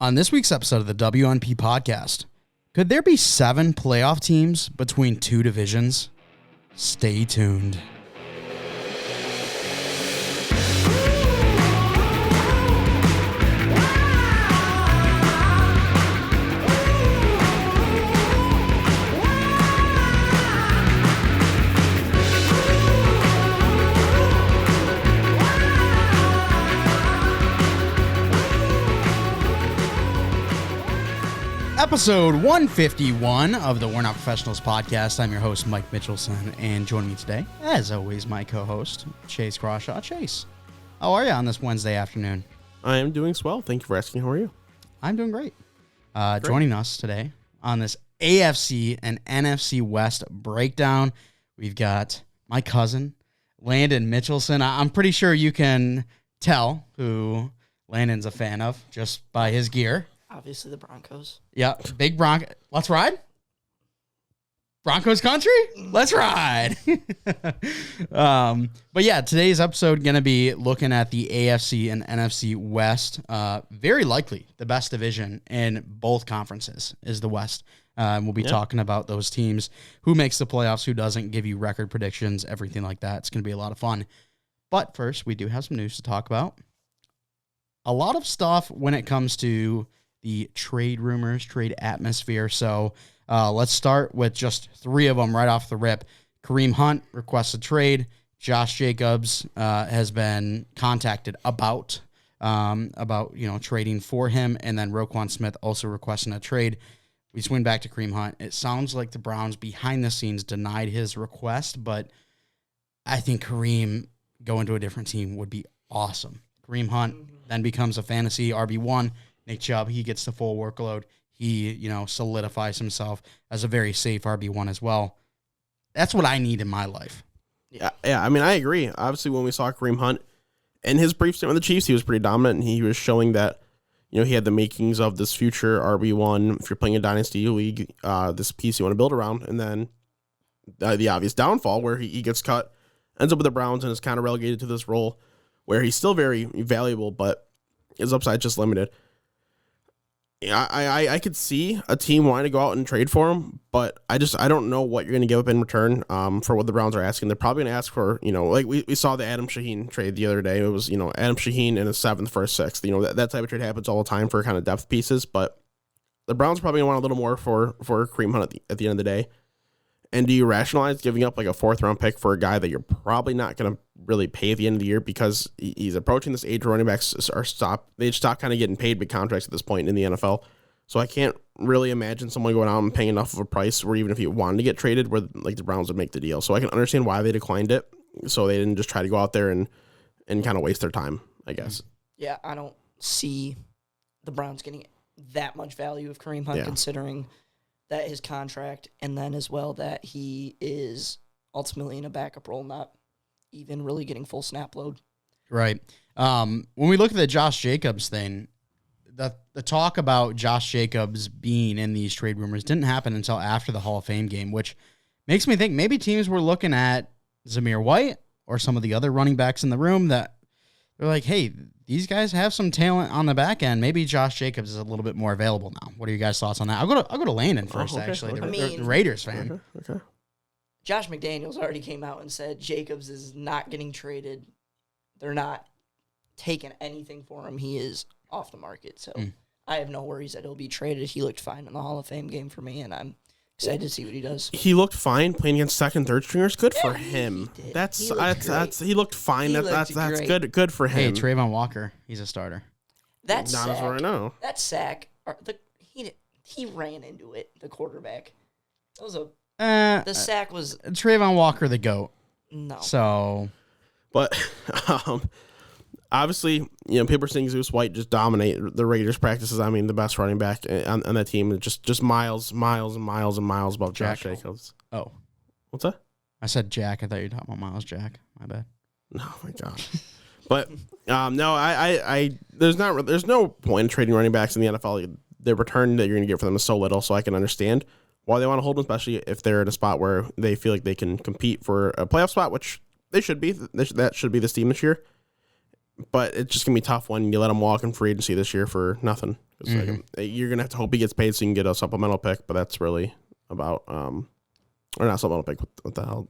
On this week's episode of the WNP podcast, could there be 7 playoff teams between 2 divisions? Stay tuned. Episode 151 of the We're Not Professionals podcast. I'm your host, Mike Mitchelson, and joining me today, as always, my co-host, Chase Crawshaw. Chase, how are you on this Wednesday afternoon? I am doing swell. Thank you for asking. How are you? I'm doing great. Joining us today on this AFC and NFC West breakdown, we've got my cousin, Landens Socials. I'm pretty sure you can tell who Landon's a fan of just by his gear. Obviously, the Broncos. Yeah, big Bronco. Let's ride. Broncos country. Let's ride. But yeah, today's episode going to be looking at the AFC and NFC West. Very likely the best division in both conferences is the West. We'll be talking about those teams, who makes the playoffs, who doesn't, give you record predictions, everything like that. It's going to be a lot of fun. But first, we do have some news to talk about. A lot of stuff when it comes to the trade rumors, trade atmosphere. So let's start with just 3 of them right off the rip. Kareem Hunt requests a trade. Josh Jacobs has been contacted about trading for him, and then Roquan Smith also requesting a trade. We swing back to Kareem Hunt. It sounds like the Browns behind the scenes denied his request, but I think Kareem going to a different team would be awesome. Kareem Hunt then becomes a fantasy RB1. Nick Chubb, he gets the full workload. He, solidifies himself as a very safe RB1 as well. That's what I need in my life. Yeah. I mean, I agree. Obviously, when we saw Kareem Hunt in his brief stint with the Chiefs, he was pretty dominant, and he was showing that, he had the makings of this future RB1. If you're playing a dynasty league, this piece you want to build around, and then the obvious downfall where he gets cut, ends up with the Browns, and is kind of relegated to this role where he's still very valuable, but his upside just limited. I could see a team wanting to go out and trade for him, but I don't know what you're going to give up in return for what the Browns are asking. They're probably going to ask for, like we saw the Adam Shaheen trade the other day. It was, Adam Shaheen in a 7th for a 6th. That type of trade happens all the time for kind of depth pieces, but the Browns probably going to want a little more for Kareem Hunt at the end of the day. And do you rationalize giving up like a 4th-round pick for a guy that you're probably not going to really pay at the end of the year because he's approaching this age where running backs stop kind of getting paid big contracts at this point in the NFL. So I can't really imagine someone going out and paying enough of a price where even if he wanted to get traded, where like the Browns would make the deal. So I can understand why they declined it. So they didn't just try to go out there and kind of waste their time, I guess. Yeah, I don't see the Browns getting that much value of Kareem Hunt considering that his contract, and then as well that he is ultimately in a backup role, not even really getting full snap load. Right. When we look at the Josh Jacobs thing, the talk about Josh Jacobs being in these trade rumors didn't happen until after the Hall of Fame game, which makes me think maybe teams were looking at Zamir White or some of the other running backs in the room that they're like, hey, these guys have some talent on the back end. Maybe Josh Jacobs is a little bit more available now. What are you guys' thoughts on that? I'll go to Landon first, actually. Okay. The Raiders fan. Okay. Josh McDaniels already came out and said Jacobs is not getting traded. They're not taking anything for him. He is off the market. So I have no worries that he'll be traded. He looked fine in the Hall of Fame game for me, and I'm excited to see what he does. He looked fine playing against 2nd, 3rd stringers. Good for him. He looked fine. That's good. Good for him. Hey, Trayvon Walker, he's a starter. That not as far I know. That sack, he ran into it. The quarterback. That was the sack was Trayvon Walker, the GOAT. No. So, but obviously, people are saying Zeus White just dominate the Raiders practices. I mean, the best running back on that team, just miles above Josh Jacobs. Oh, what's that? I said Jack. I thought you were talking about Miles Jack. My bad. Oh my god. But no, I there's no point in trading running backs in the NFL. The return that you're going to get for them is so little, so I can understand why they want to hold them, especially if they're in a spot where they feel like they can compete for a playoff spot, which they should be. That should be this team this year. but it's just gonna be tough when you let him walk in free agency this year for nothing. You're gonna have to hope he gets paid so you can get a supplemental pick, but that's really about or not supplemental pick. What the hell?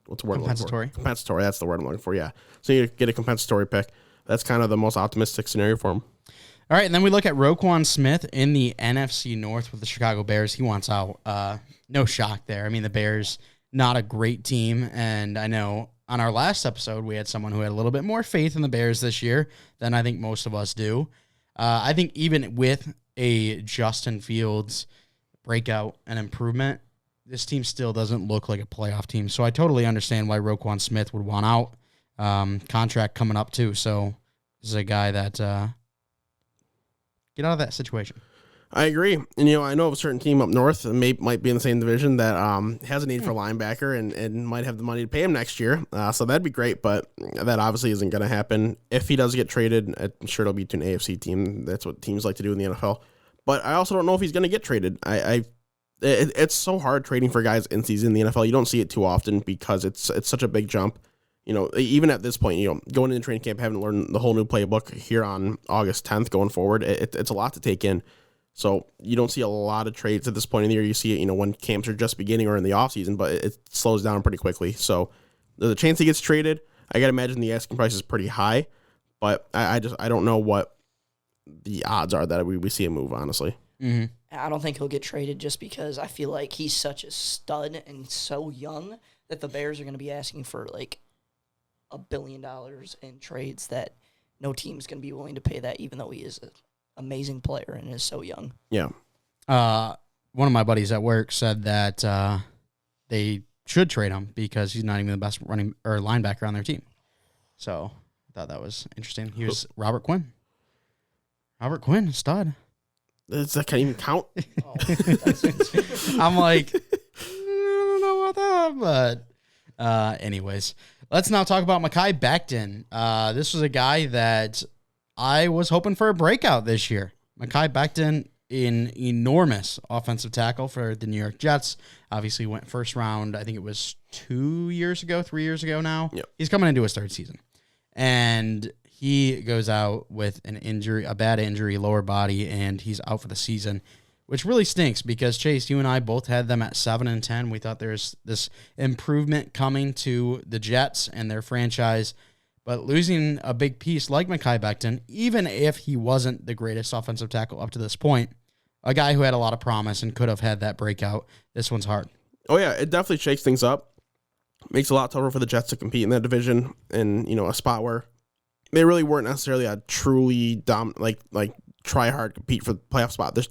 What's the word? Compensatory. Compensatory. That's the word I'm looking for. Yeah. So you get a compensatory pick. That's kind of the most optimistic scenario for him. All right, and then we look at Roquan Smith in the NFC North with the Chicago Bears. He wants out. No shock there. I mean, the Bears, not a great team, and I know on our last episode we had someone who had a little bit more faith in the Bears this year than I think most of us do. I think even with a Justin Fields breakout and improvement, this team still doesn't look like a playoff team. So I totally understand why Roquan Smith would want out. Contract coming up too, so this is a guy that... get out of that situation. I agree. And, I know of a certain team up north that might be in the same division that has a need for a linebacker and might have the money to pay him next year. So that'd be great, but that obviously isn't going to happen. If he does get traded, I'm sure it'll be to an AFC team. That's what teams like to do in the NFL. But I also don't know if he's going to get traded. It's so hard trading for guys in season in the NFL. You don't see it too often because it's such a big jump. Even at this point, going into training camp, having to learn the whole new playbook here on August 10th going forward, it's a lot to take in. So you don't see a lot of trades at this point in the year. You see it, when camps are just beginning or in the offseason, but it slows down pretty quickly. So there's a chance he gets traded. I got to imagine the asking price is pretty high, but I don't know what the odds are that we see a move, honestly. Mm-hmm. I don't think he'll get traded just because I feel like he's such a stud and so young that the Bears are going to be asking for like $1 billion in trades that no team's going to be willing to pay that, even though he is an amazing player and is so young. Yeah. One of my buddies at work said that they should trade him because he's not even the best running or linebacker on their team. So I thought that was interesting. He was Robert Quinn. Robert Quinn, stud. That can't even count. I'm like, I don't know about that, but anyways. Let's now talk about Mekhi Becton. This was a guy that I was hoping for a breakout this year. Mekhi Becton, an enormous offensive tackle for the New York Jets. Obviously went first round, I think it was 3 years ago now. Yep. He's coming into his third season. And he goes out with an injury, a bad injury, lower body, and he's out for the season, which really stinks because, Chase, you and I both had them at 7-10. We thought there's this improvement coming to the Jets and their franchise, but losing a big piece like Mekhi Becton, even if he wasn't the greatest offensive tackle up to this point, a guy who had a lot of promise and could have had that breakout, this one's hard. Oh, yeah, it definitely shakes things up. Makes it a lot tougher for the Jets to compete in that division in, a spot where they really weren't necessarily a truly try hard compete for the playoff spot this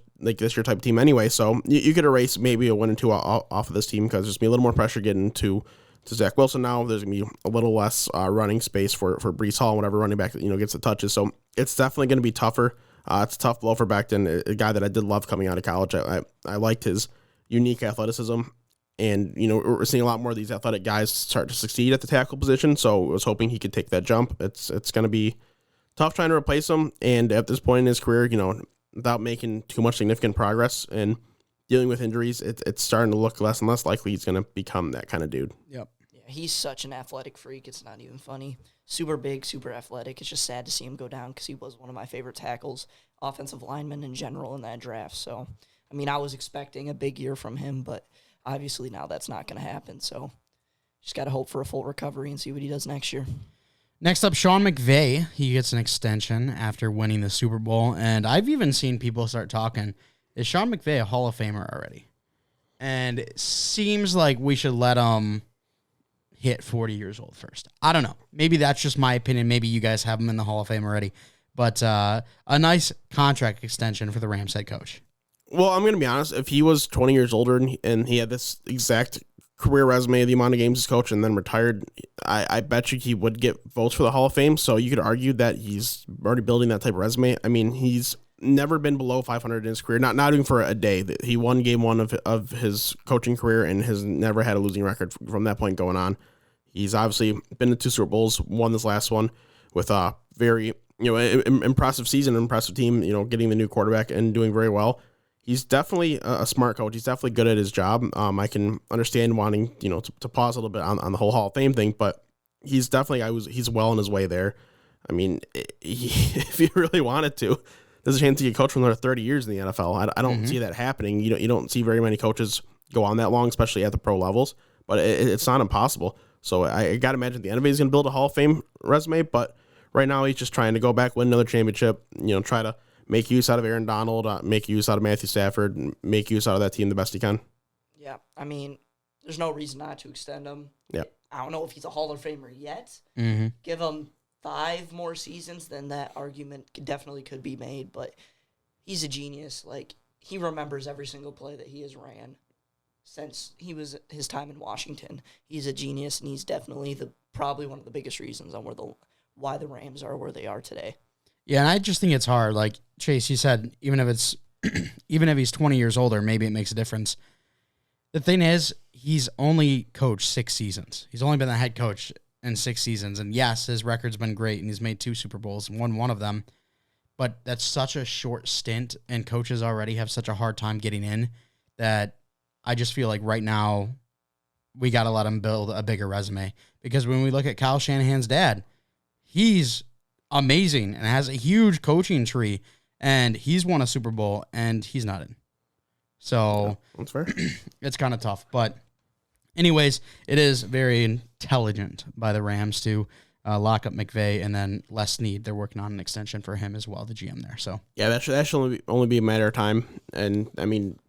year type of team anyway. So you could erase maybe a 1 and 2 off of this team because there's gonna be a little more pressure getting to Zach Wilson now. There's gonna be a little less running space for Breece Hall and whatever running back that gets the touches. So it's definitely gonna be tougher. It's a tough blow for Becton, a guy that I did love coming out of college. I liked his unique athleticism. And, we're seeing a lot more of these athletic guys start to succeed at the tackle position. So I was hoping he could take that jump. It's going to be tough trying to replace him. And at this point in his career, without making too much significant progress and dealing with injuries, it's starting to look less and less likely he's going to become that kind of dude. Yep. Yeah, he's such an athletic freak. It's not even funny. Super big, super athletic. It's just sad to see him go down because he was one of my favorite tackles, offensive linemen in general in that draft. So, I was expecting a big year from him, but obviously now that's not going to happen, so just got to hope for a full recovery and see what he does next year. Next up, Sean McVay. He gets an extension after winning the Super Bowl, and I've even seen people start talking, is Sean McVay a Hall of Famer already? And it seems like we should let him hit 40 years old first. I don't know. Maybe that's just my opinion. Maybe you guys have him in the Hall of Fame already. But a nice contract extension for the Rams head coach. Well, I'm going to be honest. If he was 20 years older and he had this exact career resume, the amount of games he's coached, and then retired, I bet you he would get votes for the Hall of Fame. So you could argue that he's already building that type of resume. He's never been below 500 in his career, not even for a day. He won game one of his coaching career and has never had a losing record from that point going on. He's obviously been to 2 Super Bowls, won this last one with a very impressive season, impressive team, getting the new quarterback and doing very well. He's definitely a smart coach. He's definitely good at his job. I can understand wanting, to pause a little bit on the whole Hall of Fame thing, but he's definitely, he's well on his way there. I mean, if you really wanted to, there's a chance you could coach for another 30 years in the NFL. I don't see that happening. You don't see very many coaches go on that long, especially at the pro levels. But it's not impossible. So I got to imagine the end of it, he's going to build a Hall of Fame resume. But right now he's just trying to go back, win another championship. Try to make use out of Aaron Donald, make use out of Matthew Stafford, and make use out of that team the best he can. Yeah, I mean, there's no reason not to extend him. Yeah. I don't know if he's a Hall of Famer yet. Give him 5 more seasons, then that argument definitely could be made. But he's a genius. Like, he remembers every single play that he has ran since his time in Washington. He's a genius, and he's definitely probably one of the biggest reasons on why the Rams are where they are today. Yeah, and I just think it's hard. Like Chase, you said, even if he's 20 years older, maybe it makes a difference. The thing is, he's only coached 6 seasons. He's only been the head coach in 6 seasons. And yes, his record's been great, and he's made 2 Super Bowls and won one of them. But that's such a short stint, and coaches already have such a hard time getting in that I just feel like right now we got to let him build a bigger resume. Because when we look at Kyle Shanahan's dad, he's amazing and has a huge coaching tree, and he's won a Super Bowl, and he's not in. So that's fair. It's kind of tough. But anyways, it is very intelligent by the Rams to lock up McVay, and then Les Snead, they're working on an extension for him as well, the GM there. So yeah, that should only be a matter of time. And I mean,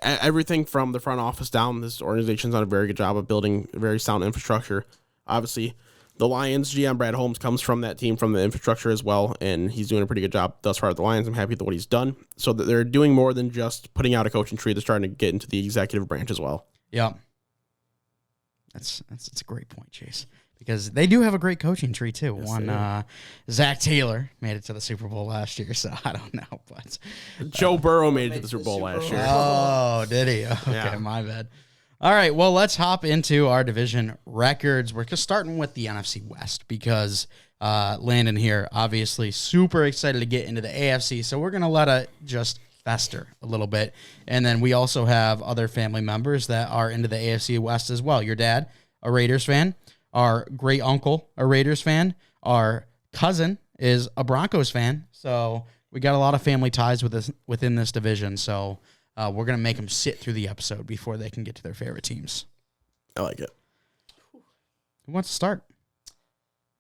everything from the front office down, this organization's done a very good job of building a very sound infrastructure. Obviously, the Lions GM Brad Holmes comes from that team, from the infrastructure as well, and he's doing a pretty good job thus far at the Lions. I'm happy with what he's done. So that they're doing more than just putting out a coaching tree. They're starting to get into the executive branch as well. Yeah, that's a great point, Chase, because they do have a great coaching tree too. Yes, Zach Taylor made it to the Super Bowl last year, so I don't know, but Joe Burrow made it to the Super Bowl last year. Oh, did he? Okay, my bad. All right, well, let's hop into our division records. We're just starting with the NFC West because Landon here, obviously super excited to get into the AFC, so we're going to let it just fester a little bit. And then we also have other family members that are into the AFC West as well. Your dad, a Raiders fan. Our great uncle, a Raiders fan. Our cousin is a Broncos fan. So we got a lot of family ties within this division, so we're going to make them sit through the episode before they can get to their favorite teams. I like it. Who wants to start?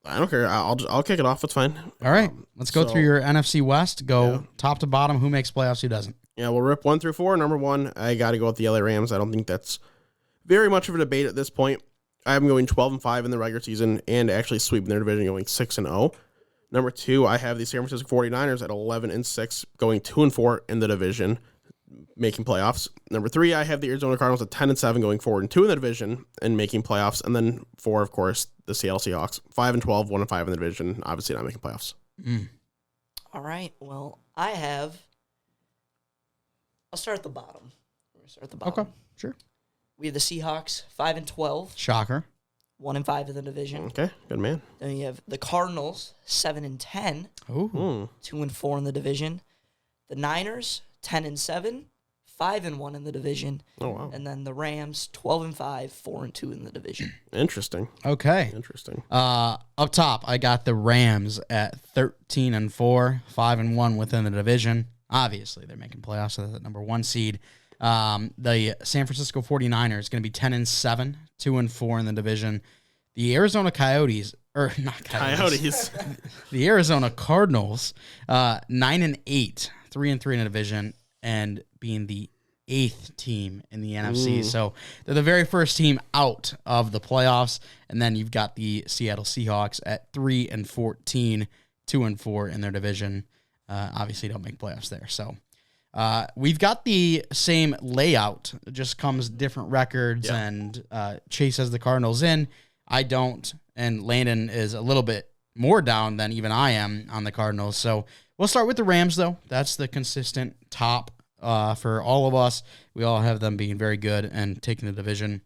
I don't care. I'll kick it off. It's fine. All right. Let's go through your NFC West. Go top to bottom. Who makes playoffs? Who doesn't? Yeah, we'll rip 1 through 4. Number 1, I got to go with the LA Rams. I don't think that's very much of a debate at this point. I'm going 12-5 in the regular season and actually sweeping their division, going 6-0. Number 2, I have the San Francisco 49ers at 11-6, going 2-4 in the division, making playoffs. Number 3, I have the Arizona Cardinals at 10-7, going 4-2 in the division and making playoffs. And then 4, of course, the Seattle Seahawks, 5-12, 1-5 in the division, obviously not making playoffs. All right. Well, I'll start at the bottom. Okay, sure. We have the Seahawks, 5-12. Shocker. 1-5 in the division. Okay, good man. Then you have the Cardinals, 7-10. Ooh. 2-4 in the division. The Niners, 10-7, 5-1 in the division. Oh, wow. And then the Rams, 12-5, 4-2 in the division. Interesting. Okay. Interesting. Up top, I got the Rams at 13-4, 5-1 within the division. Obviously, they're making playoffs, so that's the number 1 seed. The San Francisco 49ers going to be 10-7, 2-4 in the division. The Arizona Coyotes, or not Coyotes. The Arizona Cardinals, 9-8, 3-3 in the division, and being the 8th team in the NFC. So they're the very first team out of the playoffs. And then you've got the Seattle Seahawks at 3-14, 2-4 in their division. Obviously don't make playoffs there. So we've got the same layout. It just comes different records, and Chase has the Cardinals in. I don't, and Landon is a little bit more down than even I am on the Cardinals. So we'll start with the Rams, though. That's the consistent top for all of us. We all have them being very good and taking the division.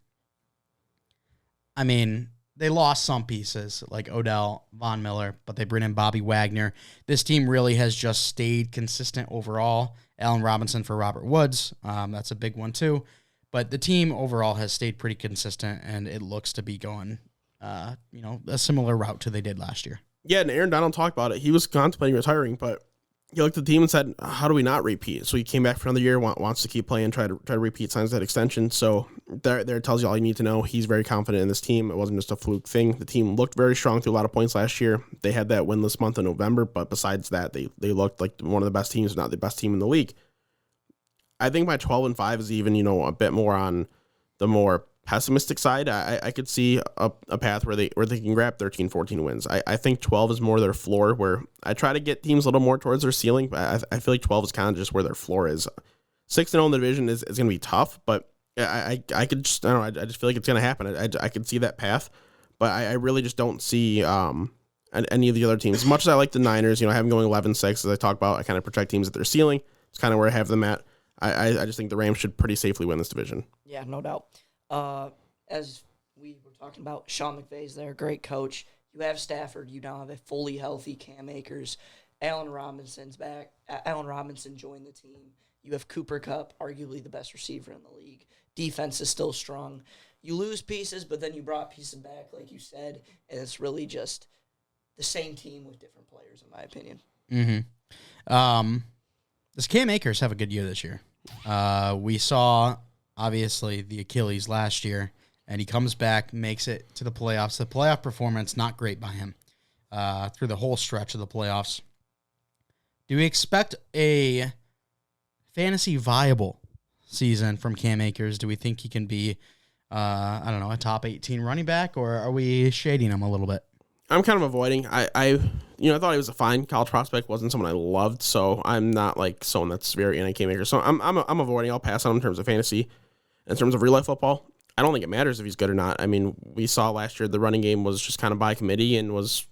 I mean, they lost some pieces like Odell, Von Miller, but they bring in Bobby Wagner. This team really has just stayed consistent overall. Allen Robinson for Robert Woods. That's a big one, too. But the team overall has stayed pretty consistent, and it looks to be going, a similar route to they did last year. Yeah, and Aaron Donald talked about it. He was contemplating retiring, but he looked at the team and said, "How do we not repeat?" So he came back for another year, wants to keep playing, try to repeat, signs that extension. So there tells you all you need to know. He's very confident in this team. It wasn't just a fluke thing. The team looked very strong through a lot of points last year. They had that winless month in November, but besides that, they looked like one of the best teams, if not the best team in the league. I think my 12-5 is even, a bit more on the more pessimistic side. I could see a path where they can grab 13, 14 wins. I think 12 is more their floor, where I try to get teams a little more towards their ceiling, but I feel like 12 is kind of just where their floor is. 6-0 in the division is going to be tough, but I could just, I don't know, I just feel like it's going to happen. I could see that path, but I really just don't see any of the other teams. As much as I like the Niners, I have them going 11-6, as I talk about, I kind of protect teams at their ceiling. It's kind of where I have them at. I just think the Rams should pretty safely win this division. Yeah, no doubt. As we were talking about, Sean McVay's there, great coach. You have Stafford. You now have a fully healthy Cam Akers. Allen Robinson's back. Allen Robinson joined the team. You have Cooper Kupp, arguably the best receiver in the league. Defense is still strong. You lose pieces, but then you brought pieces back, like you said, and it's really just the same team with different players, in my opinion. Mm-hmm. Does Cam Akers have a good year this year? We saw, obviously, the Achilles last year, and he comes back, makes it to the playoffs. The playoff performance, not great by him through the whole stretch of the playoffs. Do we expect a fantasy viable season from Cam Akers? Do we think he can be, a top 18 running back, or are we shading him a little bit? I'm kind of avoiding. I thought he was a fine college prospect. Wasn't someone I loved, so I'm not like someone that's very anti-Cam Akers. So I'm avoiding. I'll pass on him in terms of fantasy. In terms of real life football, I don't think it matters if he's good or not. I mean, we saw last year the running game was just kind of by committee and was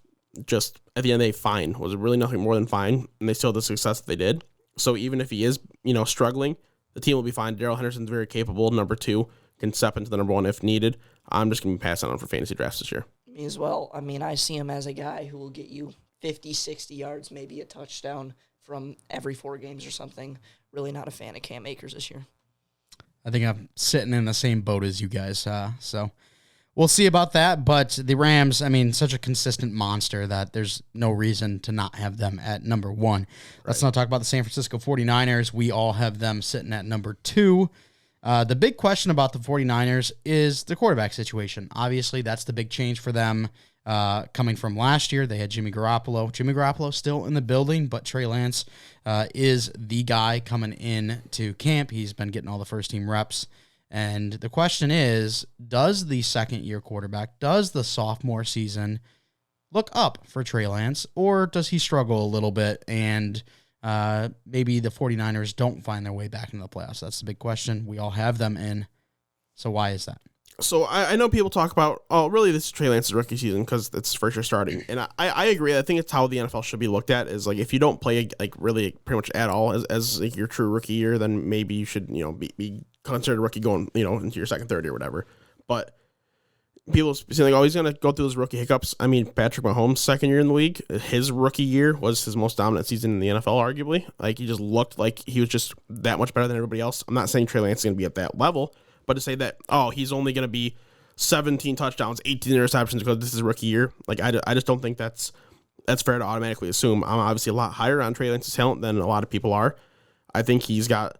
just at the end of the day fine. Was really nothing more than fine, and they still had the success that they did. So even if he is struggling, the team will be fine. Darrell Henderson's very capable. Number 2 can step into the number 1 if needed. I'm just going to be passing on him for fantasy drafts this year. Me as well. I mean, I see him as a guy who will get you 50, 60 yards, maybe a touchdown from every 4 games or something. Really not a fan of Cam Akers this year. I think I'm sitting in the same boat as you guys. So we'll see about that. But the Rams, I mean, such a consistent monster that there's no reason to not have them at number 1. Right. Let's not talk about the San Francisco 49ers. We all have them sitting at number 2. The big question about the 49ers is the quarterback situation. Obviously, that's the big change for them coming from last year. They had Jimmy Garoppolo. Jimmy Garoppolo still in the building, but Trey Lance is the guy coming in to camp. He's been getting all the first-team reps. And the question is, does the second-year quarterback, does the sophomore season look up for Trey Lance, or does he struggle a little bit and maybe the 49ers don't find their way back into the playoffs? That's the big question. We all have them in. So why is that? So I know people talk about, really this is Trey Lance's rookie season because it's first year starting. And I agree. I think it's how the NFL should be looked at is like if you don't play like really pretty much at all as like your true rookie year, then maybe you should, be considered a rookie going, into your second, third year or whatever. But people say like, he's going to go through those rookie hiccups. I mean, Patrick Mahomes' second year in the league, his rookie year was his most dominant season in the NFL, arguably. Like, he just looked like he was just that much better than everybody else. I'm not saying Trey Lance is going to be at that level, but to say that, he's only going to be 17 touchdowns, 18 interceptions because this is rookie year, like, I just don't think that's fair to automatically assume. I'm obviously a lot higher on Trey Lance's talent than a lot of people are. I think he's got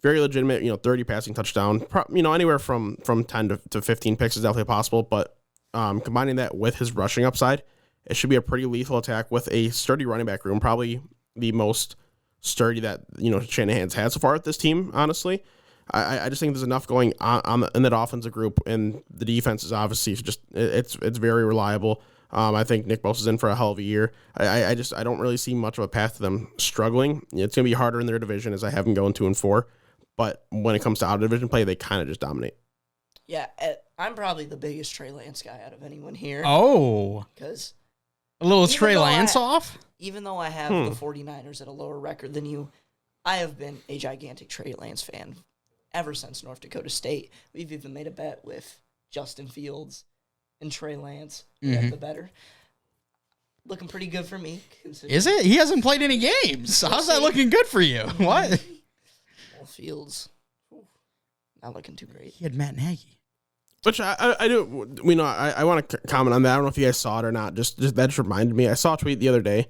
very legitimate, 30 passing touchdown, anywhere from 10 to 15 picks is definitely possible. But combining that with his rushing upside, it should be a pretty lethal attack with a sturdy running back room, probably the most sturdy that, Shanahan's had so far with this team, honestly. I just think there's enough going on in that offensive group, and the defense is obviously just, it's very reliable. I think Nick Bosa's in for a hell of a year. I don't really see much of a path to them struggling. It's going to be harder in their division as I have them going 2-4. But when it comes to out-of-division play, they kind of just dominate. Yeah, I'm probably the biggest Trey Lance guy out of anyone here. Oh. Because a little Trey Lance off? Even though I have the 49ers at a lower record than you, I have been a gigantic Trey Lance fan ever since North Dakota State. We've even made a bet with Justin Fields and Trey Lance. Mm-hmm. The better. Looking pretty good for me. Is it? He hasn't played any games. So how's that looking good for you? What? Fields, not looking too great. He had Matt Nagy. Which I do, I want to comment on that. I don't know if you guys saw it or not. Just that just reminded me. I saw a tweet the other day.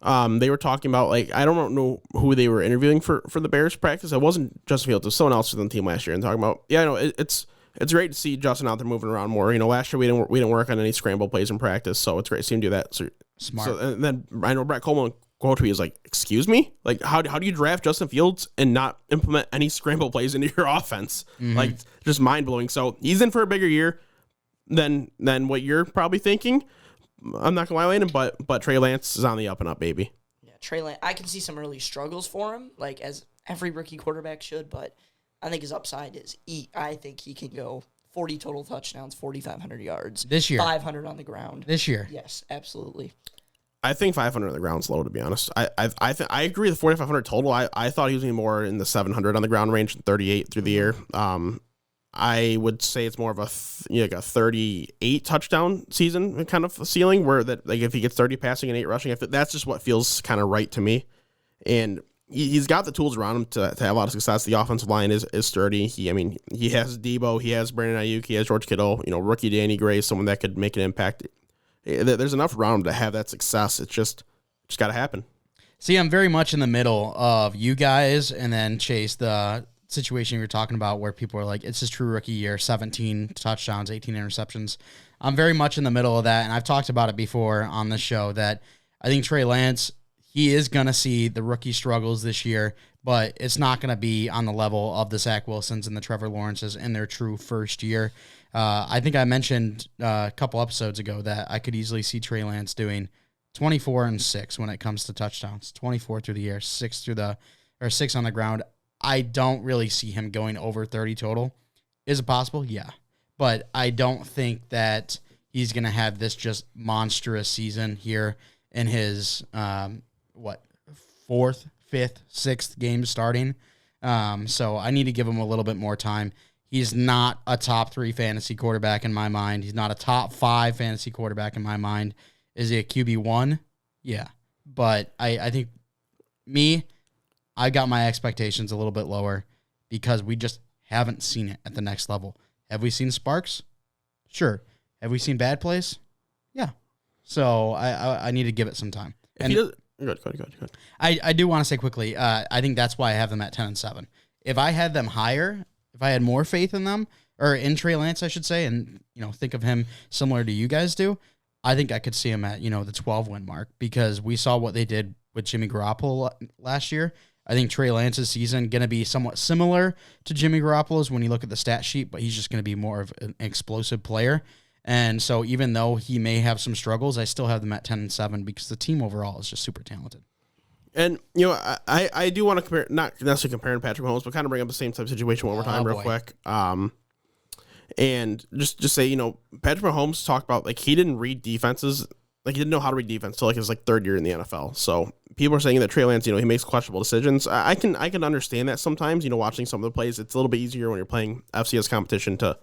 They were talking about, like, I don't know who they were interviewing for the Bears practice. It wasn't Justin Fields. It was someone else on the team last year, and talking about, it's great to see Justin out there moving around more. Last year we didn't work on any scramble plays in practice, so it's great to see him do that. So Smart. So, and then I know Brett Coleman quote tweet is like, "Excuse me, like how do you draft Justin Fields and not implement any scramble plays into your offense?" Mm-hmm. Like, just mind blowing. So he's in for a bigger year than what you're probably thinking. I'm not gonna lie, Landon, but Trey Lance is on the up and up, baby. Yeah, Trey Lance. I can see some early struggles for him, like as every rookie quarterback should. But I think his upside is I think he can go 40 total touchdowns, 4,500 yards this year, 500 on the ground this year. Yes, absolutely. I think 500 on the ground's low, to be honest. I agree with 4,500 total. I thought he was going to be more in the 700 on the ground range and 38 through the year. I would say it's more of a 38 touchdown season kind of ceiling, where that, like, if he gets 30 passing and 8 rushing, that's just what feels kind of right to me. And he's got the tools around him to have a lot of success. The offensive line is sturdy. He has Debo, he has Brandon Ayuk, he has George Kittle, rookie Danny Gray, someone that could make an impact. There's enough around him to have that success. It's just got to happen. See, I'm very much in the middle of you guys and then Chase, the situation you were talking about where people are like, it's his true rookie year, 17 touchdowns, 18 interceptions. I'm very much in the middle of that, and I've talked about it before on the show that I think Trey Lance, he is going to see the rookie struggles this year, but it's not going to be on the level of the Zach Wilsons and the Trevor Lawrences in their true first year. I think I mentioned a couple episodes ago that I could easily see Trey Lance doing 24-6 when it comes to touchdowns, 24 through the air, 6 on the ground. I don't really see him going over 30 total. Is it possible? Yeah. But I don't think that he's going to have this just monstrous season here in his, 4th, 5th, 6th game starting. So I need to give him a little bit more time. He's not a top 3 fantasy quarterback in my mind. He's not a top 5 fantasy quarterback in my mind. Is he a QB1? Yeah. But I think I got my expectations a little bit lower because we just haven't seen it at the next level. Have we seen sparks? Sure. Have we seen bad plays? Yeah. So I need to give it some time. Good. I do want to say quickly, I think that's why I have them at 10-7. If I had them higher, if I had more faith in them, or in Trey Lance, I should say, and think of him similar to you guys do, I think I could see him at the 12-win mark, because we saw what they did with Jimmy Garoppolo last year. I think Trey Lance's season going to be somewhat similar to Jimmy Garoppolo's when you look at the stat sheet, but he's just going to be more of an explosive player. And so even though he may have some struggles, I still have them at 10-7 because the team overall is just super talented. And, I do want to compare, not necessarily comparing Patrick Mahomes, but kind of bring up the same type of situation one more time real quick. And just say, Patrick Mahomes talked about, like, he didn't read defenses. Like, he didn't know how to read defense until, like, his, 3rd year in the NFL. So people are saying that Trey Lance, he makes questionable decisions. I can understand that sometimes, watching some of the plays. It's a little bit easier when you're playing FCS competition to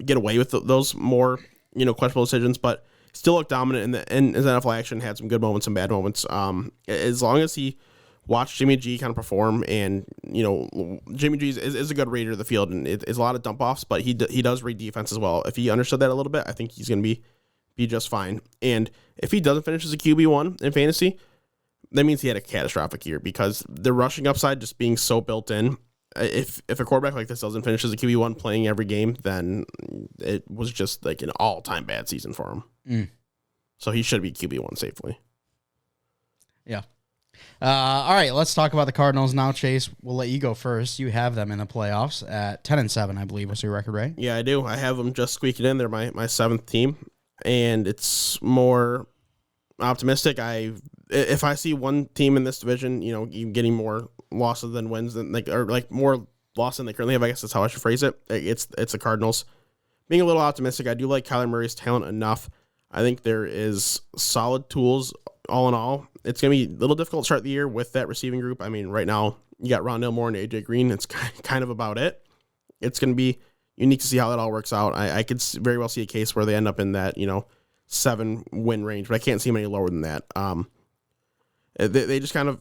get away with those more, questionable decisions, but still look dominant in his NFL action, had some good moments, some bad moments. As long as he watched Jimmy G kind of perform, and, Jimmy G is a good reader of the field, and it's a lot of dump offs, but he does read defense as well. If he understood that a little bit, I think he's going to be just fine. And if he doesn't finish as a QB1 in fantasy, that means he had a catastrophic year, because the rushing upside just being so built in. If a quarterback like this doesn't finish as a QB1 playing every game, then it was just like an all-time bad season for him. So he should be QB1 safely. Yeah. All right, let's talk about the Cardinals now. Chase, we'll let you go first. You have them in the playoffs at 10-7, I believe was your record, right? Yeah, I do. I have them just squeaking in. They're my 7th team, and it's more optimistic. If I see one team in this division, getting more losses than wins, than more loss than they currently have, I guess that's how I should phrase it. It's the Cardinals. Being a little optimistic, I do like Kyler Murray's talent enough. I think there is solid tools all in all. It's going to be a little difficult to start the year with that receiving group. I mean, right now you got Rondale Moore and AJ Green. It's kind of about it. It's going to be unique to see how that all works out. I could very well see a case where they end up in that 7-win range, but I can't see them any lower than that. They just kind of,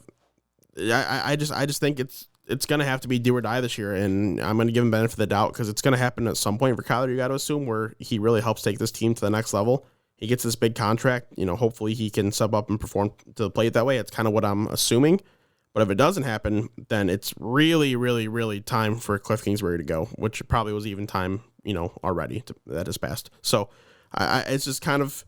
I just think it's going to have to be do or die this year, and I'm going to give him benefit of the doubt because it's going to happen at some point for Kyler, you got to assume, where he really helps take this team to the next level. He gets this big contract, hopefully he can sub up and perform to the plate that way. It's kind of what I'm assuming. But if it doesn't happen, then it's really, really, really time for Cliff Kingsbury to go, which probably was even time, already that has passed. So it's just kind of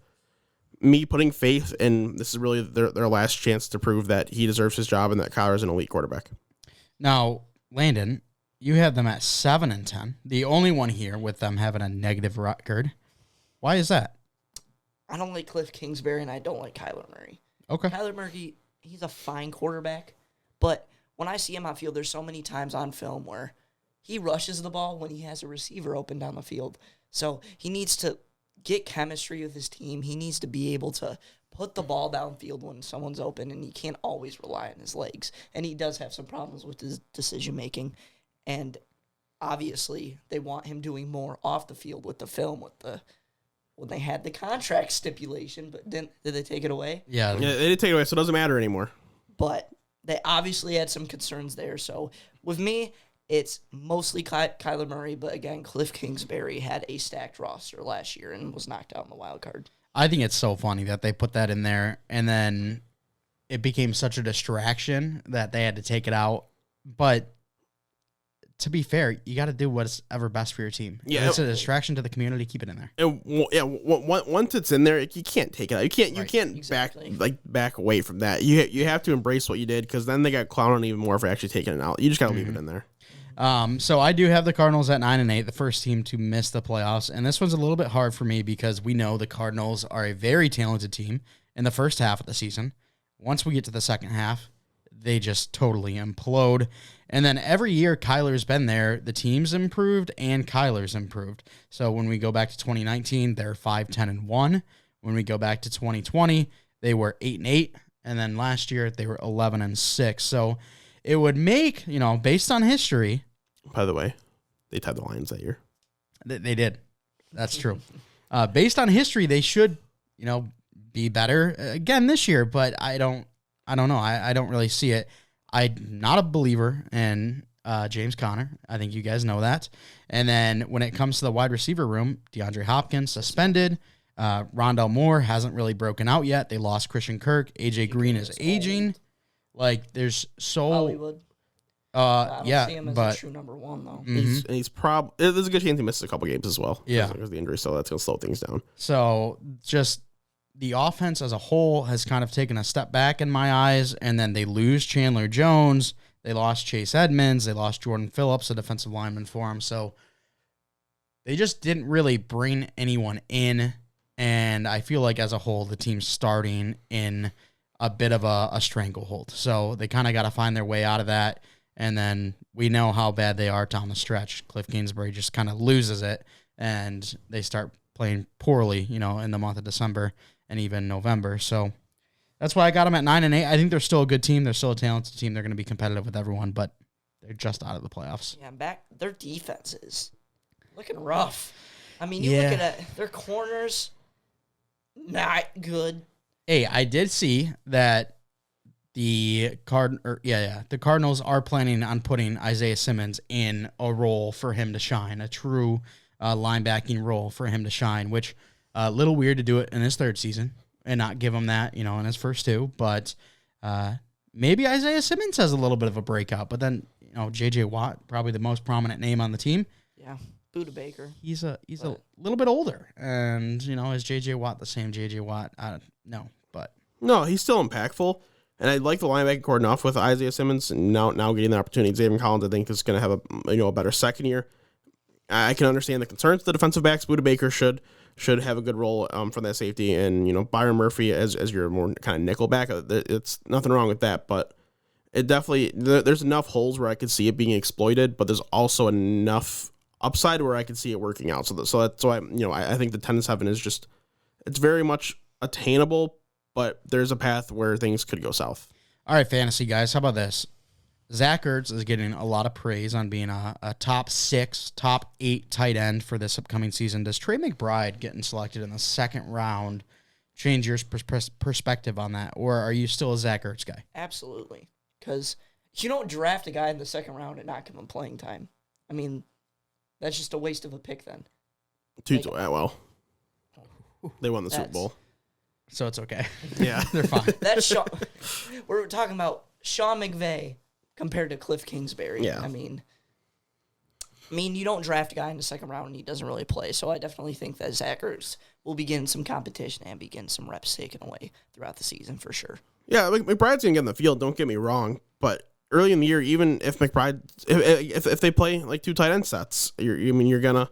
me putting faith in this is really their last chance to prove that he deserves his job and that Kyler is an elite quarterback. Now, Landon, you have them at 7-10, the only one here with them having a negative record. Why is that? I don't like Cliff Kingsbury, and I don't like Kyler Murray. Okay. Kyler Murray, he's a fine quarterback, but when I see him on field, there's so many times on film where he rushes the ball when he has a receiver open down the field. So he needs to get chemistry with his team. He needs to be able to put the ball downfield when someone's open, and he can't always rely on his legs. And he does have some problems with his decision-making. And obviously, they want him doing more off the field with the film, when they had the contract stipulation, but did they take it away? Yeah, they did take it away, so it doesn't matter anymore. But they obviously had some concerns there. So with me, it's mostly Kyler Murray, but again, Cliff Kingsbury had a stacked roster last year and was knocked out in the wild card. I think it's so funny that they put that in there, and then it became such a distraction that they had to take it out. But to be fair, you got to do what's ever best for your team. Yeah, if it's a distraction to the community, keep it in there. And once it's in there, you can't take it out. You can't exactly. back away from that. You have to embrace what you did, because then they got clowned on even more for actually taking it out. You just got to leave it in there. So I do have the Cardinals at 9-8, the first team to miss the playoffs, and this one's a little bit hard for me because we know the Cardinals are a very talented team in the first half of the season. Once we get to the second half, they just totally implode. And then every year Kyler's been there, the team's improved and Kyler's improved. So when we go back to 2019, they're 5-10-1. When we go back to 2020, they were 8-8, and then last year they were 11-6. So it would make, based on history. By the way, they tied the Lions that year. They did. That's true. Based on history, they should, be better again this year, but I don't know. I don't really see it. I'm not a believer in James Conner. I think you guys know that. And then when it comes to the wide receiver room, DeAndre Hopkins suspended. Rondell Moore hasn't really broken out yet. They lost Christian Kirk. AJ Green is aging. Like, there's so Hollywood. I don't see him as but a true number one, though. He's probably there's a good chance he misses a couple games as well. Yeah, because of the injury, so that's gonna slow things down. So just the offense as a whole has kind of taken a step back in my eyes, and then they lose Chandler Jones. They lost Chase Edmonds. They lost Jordan Phillips, a defensive lineman for him. So they just didn't really bring anyone in, and I feel like as a whole the team's starting in a bit of a stranglehold. So they kind of got to find their way out of that, and then we know how bad they are down the stretch. Cliff Kingsbury just kind of loses it, and they start playing poorly, in the month of December and even November. So that's why I got them at 9-8. I think they're still a good team. They're still a talented team. They're going to be competitive with everyone, but they're just out of the playoffs. Yeah, their defense is looking rough. I mean, you look at their corners, not good. Hey, I did see that the Cardinals are planning on putting Isaiah Simmons in a role for him to shine, a true linebacking role for him to shine, which a little weird to do it in his third season and not give him that, in his first two. But maybe Isaiah Simmons has a little bit of a breakout. But then, J.J. Watt, probably the most prominent name on the team. Yeah, Buda Baker. He's a little bit older. And, is J.J. Watt the same J.J. Watt? No, but. No, he's still impactful. And I like the linebacking core enough with Isaiah Simmons. And now getting the opportunity. Xavier Collins, I think, is going to have a better second year. I can understand the concerns. The defensive backs, Buda Baker should have a good role for that safety, and Byron Murphy as your more kind of nickel back. It's nothing wrong with that, but it definitely there's enough holes where I could see it being exploited, but there's also enough upside where I could see it working out. So that's why I think the 10-7 is just it's very much attainable, but there's a path where things could go south. All right, fantasy guys, how about this? Zach Ertz is getting a lot of praise on being a top 6, top 8 tight end for this upcoming season. Does Trey McBride getting selected in the second round change your perspective on that, or are you still a Zach Ertz guy? Absolutely, because You don't draft a guy in the second round and not give him playing time. I mean, that's just a waste of a pick then. Well, they won the Super Bowl. So it's okay. Yeah. They're fine. That's we're talking about Sean McVay compared to Cliff Kingsbury. Yeah. I mean, you don't draft a guy in the second round and he doesn't really play. So I definitely think that Zach Ertz will begin some competition and begin some reps taken away throughout the season for sure. Yeah, McBride's gonna get in the field. Don't get me wrong, but early in the year, even if McBride, if they play like 2 tight end sets, you're gonna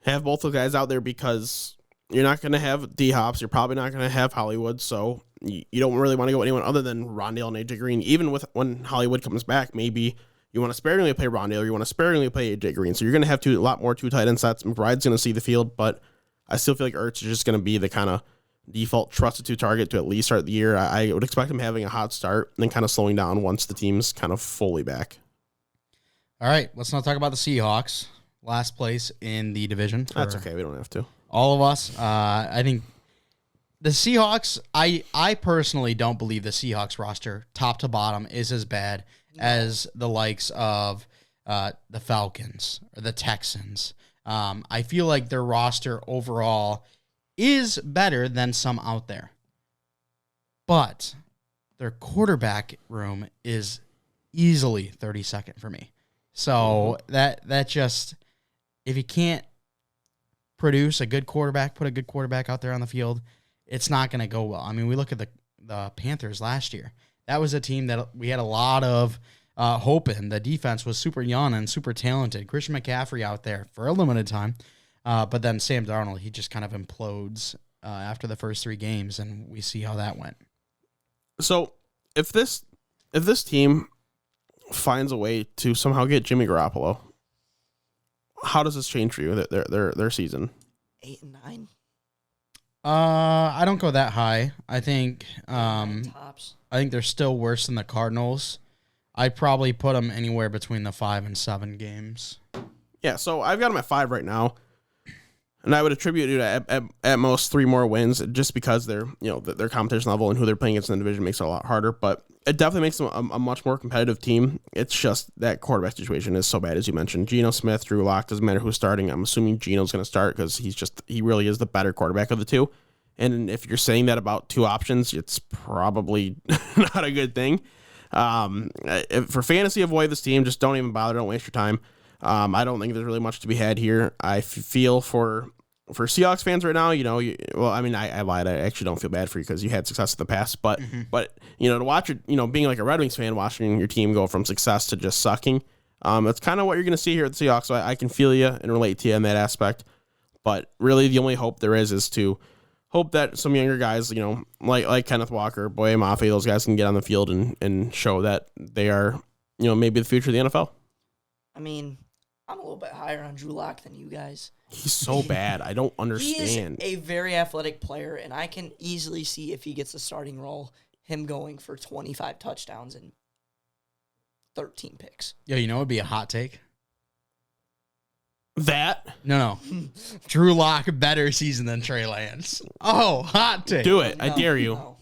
have both those guys out there because you're not gonna have D Hops. You're probably not gonna have Hollywood, so you don't really want to go with anyone other than Rondale and AJ Green. Even when Hollywood comes back, maybe you want to sparingly play Rondale, or you want to sparingly play AJ Green. So you're gonna have a lot more 2 tight end sets. McBride's gonna see the field, but I still feel like Ertz is just gonna be the kind of default trusted to target to at least start the year. I would expect him having a hot start and then kind of slowing down once the team's kind of fully back. All right, let's not talk about the Seahawks. Last place in the division. That's okay. We don't have to. All of us. I think the Seahawks, I personally don't believe the Seahawks roster, top to bottom, is as bad as the likes of the Falcons or the Texans. I feel like their roster overall is better than some out there. But their quarterback room is easily 32nd for me. So that just, if you can't produce a good quarterback, put a good quarterback out there on the field, it's not going to go well. I mean, we look at the Panthers last year. That was a team that we had a lot of hope in. The defense was super young and super talented. Christian McCaffrey out there for a limited time. But then Sam Darnold, he just kind of implodes after the first 3 games, and we see how that went. So if this team finds a way to somehow get Jimmy Garoppolo, how does this change for you, their season? 8 and 9. I don't go that high. I think Tops. I think they're still worse than the Cardinals. I'd probably put them anywhere between the 5 and 7 games. Yeah, so I've got them at 5 right now. And I would attribute it at most 3 more wins, just because their competition level and who they're playing against in the division makes it a lot harder. But it definitely makes them a much more competitive team. It's just that quarterback situation is so bad, as you mentioned. Geno Smith, Drew Lock, doesn't matter who's starting. I'm assuming Geno's going to start because he really is the better quarterback of the 2. And if you're saying that about 2 options, it's probably not a good thing. For fantasy, avoid this team. Just don't even bother. Don't waste your time. I don't think there's really much to be had here. I feel for Seahawks fans right now, I lied. I actually don't feel bad for you because you had success in the past. But to watch it, being like a Red Wings fan, watching your team go from success to just sucking, that's kind of what you're going to see here at the Seahawks. So I can feel you and relate to you in that aspect. But really, the only hope there is to hope that some younger guys, like Kenneth Walker, Boye Mafe, those guys can get on the field and show that they are, maybe the future of the NFL. I mean, I'm a little bit higher on Drew Lock than you guys. He's so bad. I don't understand. He is a very athletic player, and I can easily see, if he gets a starting role, him going for 25 touchdowns and 13 picks. Yo, it would be a hot take? That? No. Drew Lock, better season than Trey Lance. Oh, hot take. Do it. I dare you. No.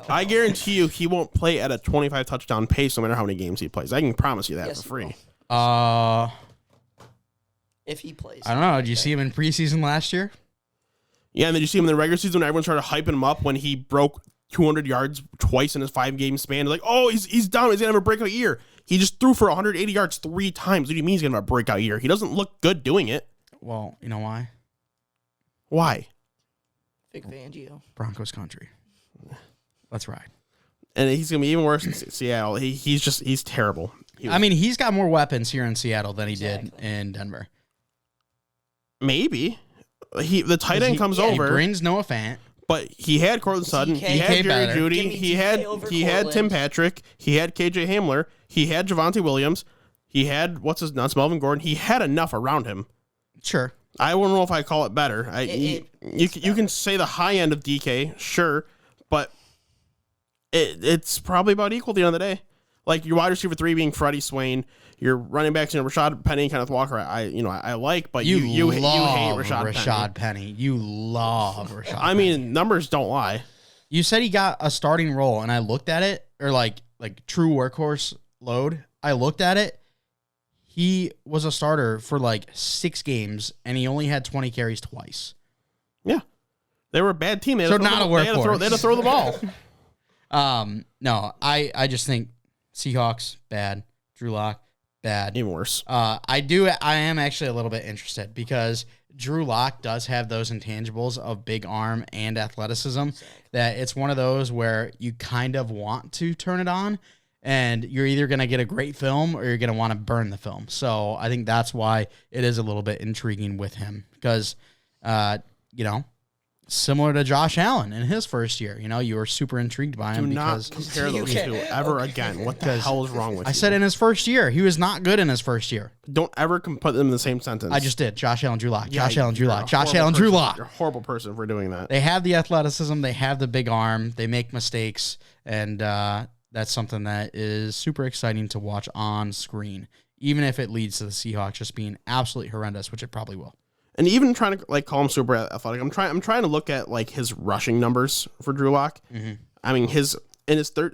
I guarantee you he won't play at a 25 touchdown pace no matter how many games he plays. I can promise you that Yes, for free. he if he plays. I don't know. Did you see him in preseason last year? Yeah, and then you see him in the regular season when everyone started hyping him up when he broke 200 yards twice in his 5-game span. Like, oh, he's down. He's going to have a breakout year. He just threw for 180 yards 3 times. What do you mean he's going to have a breakout year? He doesn't look good doing it. Well, you know why? Why? Vic Fangio. Broncos country. Let's ride. And he's going to be even worse in Seattle. He's terrible. He's got more weapons here in Seattle than he did in Denver. Maybe. The tight end comes over. He brings Noah Fant. But he had Cortland Sutton. He had Jerry Jeudy. He had Tim Patrick. He had KJ Hamler. He had Javonte Williams. He had Melvin Gordon. He had enough around him. Sure. I wouldn't know if I call it better. You can say the high end of DK, sure, but it's probably about equal at the end of the day. Like your wide receiver 3 being Freddie Swain, your running backs, Rashad Penny and Kenneth Walker. I like, but you hate Rashad Penny. You love Rashad. I mean, numbers don't lie. You said he got a starting role, and I looked at it, or like true workhorse load, I looked at it. He was a starter for like 6 games, and he only had 20 carries twice. Yeah. They were a bad team. So not a workhorse. They had to throw the ball. No, I just think Seahawks, bad. Drew Lock, bad. Even worse. I am actually a little bit interested because Drew Lock does have those intangibles of big arm and athleticism that it's one of those where you kind of want to turn it on, and you're either going to get a great film or you're going to want to burn the film. So I think that's why it is a little bit intriguing with him because, similar to Josh Allen in his first year, you were super intrigued by him. Do not compare those two ever again. What the hell is wrong with you? I said in his first year. He was not good in his first year. Don't ever put them in the same sentence. I just did. Josh Allen, Drew Lock. Yeah, Josh Allen, Drew Lock. You're a horrible person for doing that. They have the athleticism. They have the big arm. They make mistakes. And that's something that is super exciting to watch on screen, even if it leads to the Seahawks just being absolutely horrendous, which it probably will. And even trying to call him super athletic, I'm trying to look at his rushing numbers for Drew Lock. Mm-hmm. I mean, his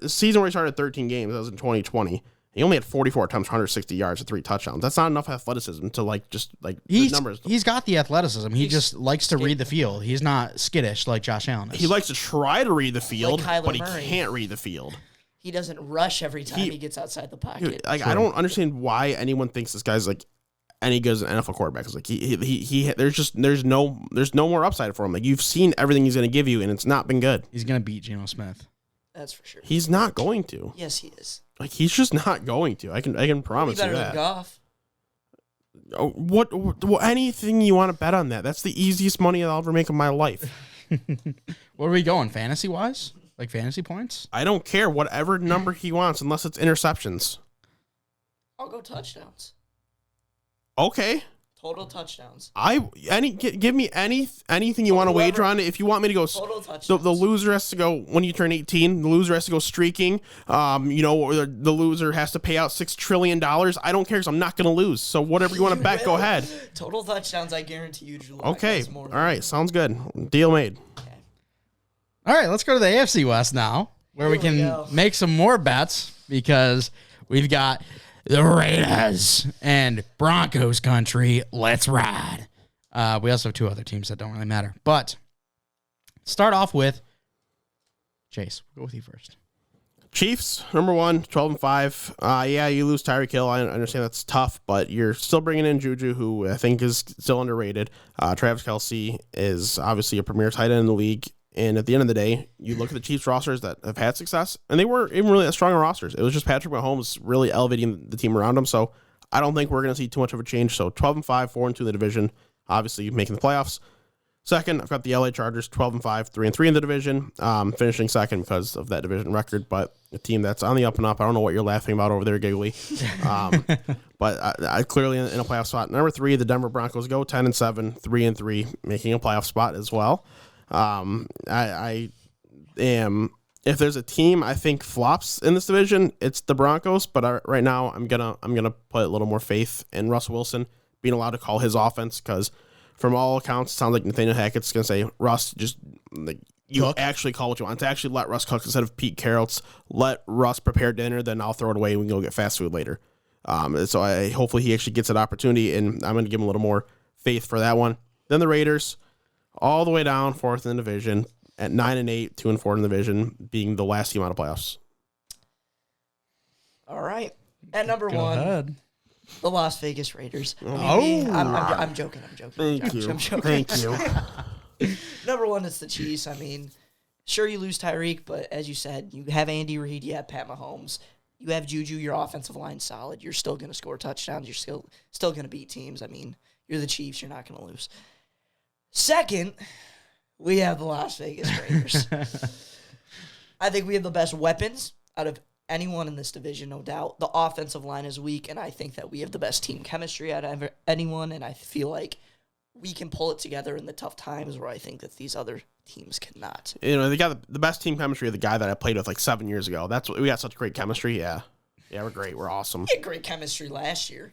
season where he started 13 games, that was in 2020. He only had 44 attempts, 160 yards, and 3 touchdowns. That's not enough athleticism to the numbers. He's got the athleticism. He just likes to read the field. He's not skittish like Josh Allen is. He likes to try to read the field, like but he Murray. Can't read the field. He doesn't rush every time he gets outside the pocket. Dude, I don't understand why anyone thinks this guy's any good as an NFL quarterback. It's there's no more upside for him. You've seen everything he's going to give you, and it's not been good. He's going to beat Geno Smith. That's for sure. He's not going to. Yes, he is. He's just not going to. I can promise you that. Better than Goff. Oh, what? Anything you want to bet on that? That's the easiest money I'll ever make in my life. Where are we going, fantasy wise? Like fantasy points? I don't care. Whatever number he wants, unless it's interceptions. I'll go touchdowns. Okay. Total touchdowns. Give me anything you want to wager on. If you want me to go, total touchdowns. The loser has to go when you turn 18. The loser has to go streaking. Or the loser has to pay out $6 trillion. I don't care because I'm not going to lose. So whatever you want to bet, go ahead. Total touchdowns, I guarantee you, Drew. Okay. All right. Sounds good. Deal made. Okay. All right. Let's go to the AFC West now, where we can make some more bets because we've got the Raiders and Broncos country. Let's ride. We also have 2 other teams that don't really matter. But start off with Chase. We'll go with you first. Chiefs, number 1, 12-5. Yeah, you lose Tyreek Hill. I understand that's tough, but you're still bringing in Juju, who I think is still underrated. Travis Kelce is obviously a premier tight end in the league. And at the end of the day, you look at the Chiefs rosters that have had success, and they weren't even really that strong rosters. It was just Patrick Mahomes really elevating the team around him. So I don't think we're going to see too much of a change. So 12-5, 4-2 in the division, obviously making the playoffs. Second, I've got the LA Chargers, 12-5, 3-3 in the division, finishing second because of that division record. But a team that's on the up and up. I don't know what you're laughing about over there, Giggly. But I clearly in a playoff spot. Number 3, the Denver Broncos go 10-7, 3-3, making a playoff spot as well. I am. If there's a team I think flops in this division, it's the Broncos. But right now, I'm gonna put a little more faith in Russ Wilson being allowed to call his offense because, from all accounts, it sounds like Nathaniel Hackett's gonna say, Russ, just actually call what you want. To actually let Russ cook instead of Pete Carroll's let Russ prepare dinner, then I'll throw it away and we can go get fast food later. So hopefully he actually gets that opportunity, and I'm gonna give him a little more faith for that one. Then the Raiders, all the way down 4th in the division at 9-8, 2-4 in the division, being the last team out of playoffs. All right, at number Go 1, ahead. the Las Vegas Raiders. I'm joking. Thank you. Number 1 is the Chiefs. I mean, sure you lose Tyreek, but as you said, you have Andy Reid, you have Pat Mahomes, you have Juju. Your offensive line's solid. You're still going to score touchdowns. You're still going to beat teams. I mean, you're the Chiefs. You're not going to lose. Second, we have the Las Vegas Raiders. I think we have the best weapons out of anyone in this division, no doubt. The offensive line is weak, and I think that we have the best team chemistry out of anyone, and I feel like we can pull it together in the tough times where I think that these other teams cannot. They got the best team chemistry of the guy that I played with 7 years ago. We got such great chemistry. Yeah, we're great. We're awesome. We had great chemistry last year.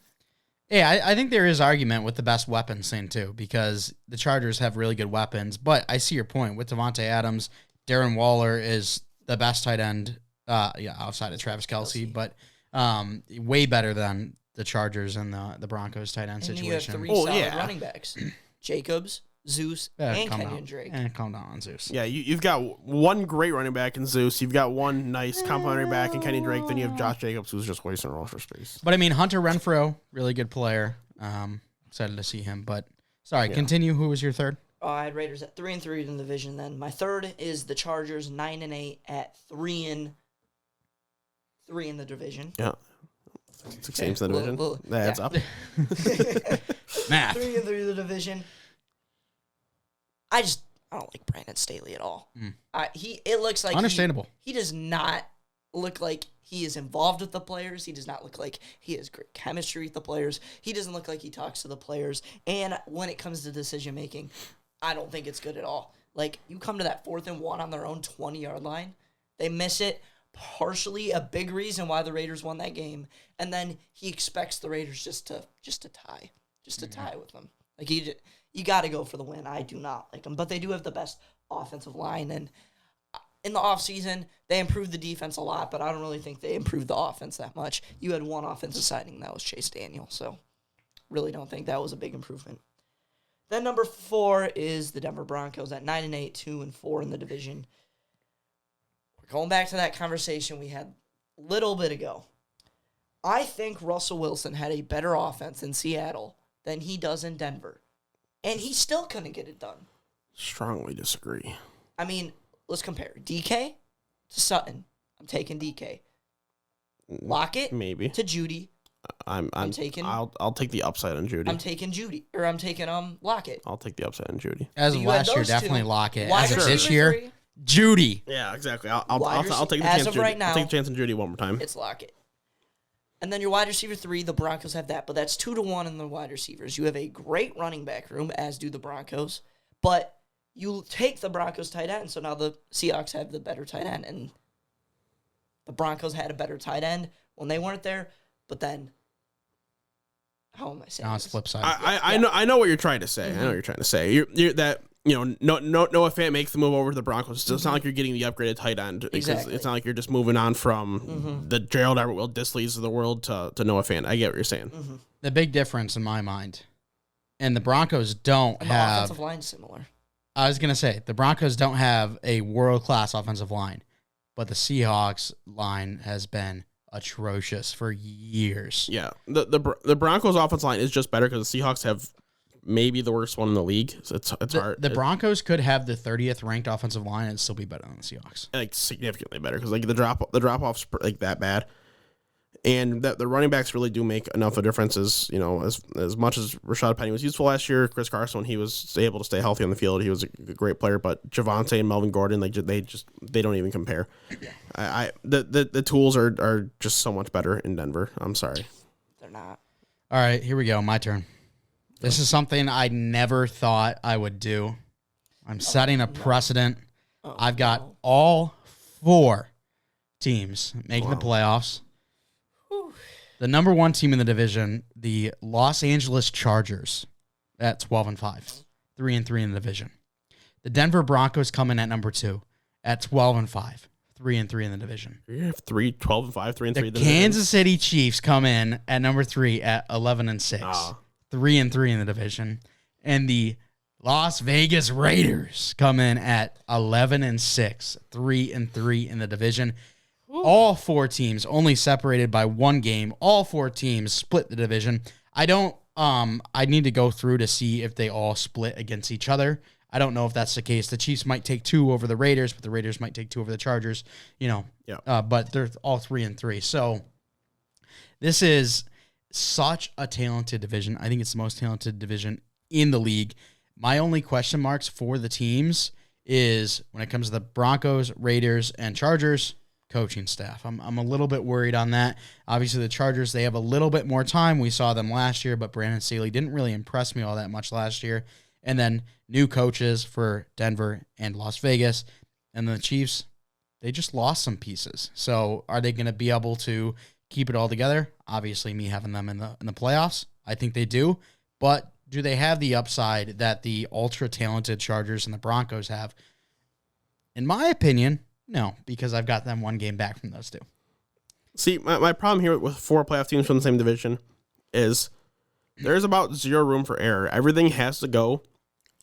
Yeah, I think there is argument with the best weapons thing, too, because the Chargers have really good weapons. But I see your point. With Devontae Adams, Darren Waller is the best tight end, outside of Travis Kelce. But Way better than the Chargers and the Broncos tight end situation. You have three solid running backs: Jacobs, Zeus, and Kenyon Drake. And calm down on Zeus. Yeah, you've got one great running back in Zeus. You've got one nice complimentary back in Kenny Drake. Then you have Josh Jacobs, who's just wasting roster space. But I mean, Hunter Renfrow, really good player. Excited to see him. But sorry, continue. Who was your third? I had Raiders at 3-3 in the division. Then my third is the Chargers, 9-8 at 3-3 in the division. Yeah. 6 games in the division. That adds up. Math. 3-3 in the division. I don't like Brandon Staley at all. It looks like understandable. He does not look like he is involved with the players. He does not look like he has great chemistry with the players. He doesn't look like he talks to the players. And when it comes to decision making, I don't think it's good at all. Like, you come to that 4th and 1 on their own 20-yard line, they miss it. Partially a big reason why the Raiders won that game, and then he expects the Raiders just to tie with them. Like, you got to go for the win. I do not like them, but they do have the best offensive line, and in the offseason, they improved the defense a lot, but I don't really think they improved the offense that much. You had one offensive signing, that was Chase Daniel, so really don't think that was a big improvement. Then number 4 is the Denver Broncos at 9-8, 2-4 in the division. Going back to that conversation we had a little bit ago, I think Russell Wilson had a better offense in Seattle than he does in Denver. And he still couldn't get it done. Strongly disagree. I mean, let's compare. DK to Sutton. I'm taking DK. Lockett maybe to Judy. I'm taking. I'll take the upside on Judy. I'm taking Lockett. I'll take the upside on Judy. As of last year, definitely Lockett. As of this year, Judy. Yeah, exactly. I'll take the as chance. Of Judy. right now, I'll take the chance on Judy one more time. It's Lockett. And then your wide receiver 3, the Broncos have that, but that's 2-1 in the wide receivers. You have a great running back room, as do the Broncos, but you take the Broncos tight end, so now the Seahawks have the better tight end, and the Broncos had a better tight end when they weren't there, but then, how am I saying? Now it's flip side. I know what you're trying to say. Mm-hmm. I know what you're trying to say. You're that. Noah Fant makes the move over to the Broncos. It's not like you're getting the upgraded tight end. Exactly. It's not like you're just moving on from the Gerald Everett, Will Disleys of the world to Noah Fant. I get what you're saying. Mm-hmm. The big difference in my mind, and the Broncos don't have... The offensive line similar. I was going to say, the Broncos don't have a world-class offensive line, but the Seahawks line has been atrocious for years. Yeah. The Broncos offensive line is just better because the Seahawks have... maybe the worst one in the league. So it's hard. The Broncos could have the 30th ranked offensive line and still be better than the Seahawks. Like significantly better because like the drop offs like that bad, and that the running backs really do make enough of differences. As much as Rashad Penny was useful last year, Chris Carson, when he was able to stay healthy on the field, he was a great player. But Javonte and Melvin Gordon, like they don't even compare. The tools are just so much better in Denver. I'm sorry, they're not. All right, here we go. My turn. This is something I never thought I would do. I'm setting a precedent. I've got all 4 teams making the playoffs. Whew. The number 1 team in the division, the Los Angeles Chargers, at 12-5, 3-3 in the division. The Denver Broncos come in at number 2 at 12-5, 3-3 in the division. You have 12-5, 3-3. The Kansas City Chiefs come in at number 3 at 11-6. 3-3 in the division, and the Las Vegas Raiders come in at 11-6, 3-3 in the division. Ooh. All 4 teams only separated by 1 game. All 4 teams split the division. I need to go through to see if they all split against each other. I don't know if that's the case. The Chiefs might take 2 over the Raiders, but the Raiders might take 2 over the Chargers. But they're all 3-3. So this is such a talented division. I think it's the most talented division in the league. My only question marks for the teams is when it comes to the Broncos, Raiders, and Chargers, coaching staff. I'm a little bit worried on that. Obviously, the Chargers, they have a little bit more time. We saw them last year, but Brandon Staley didn't really impress me all that much last year. And then new coaches for Denver and Las Vegas. And the Chiefs, they just lost some pieces. So are they going to be able to keep it all together? Obviously, me having them in the playoffs, I think they do. But do they have the upside that the ultra-talented Chargers and the Broncos have? In my opinion, no, because I've got them 1 game back from those 2. See, my problem here with 4 playoff teams from the same division is there's about 0 room for error. Everything has to go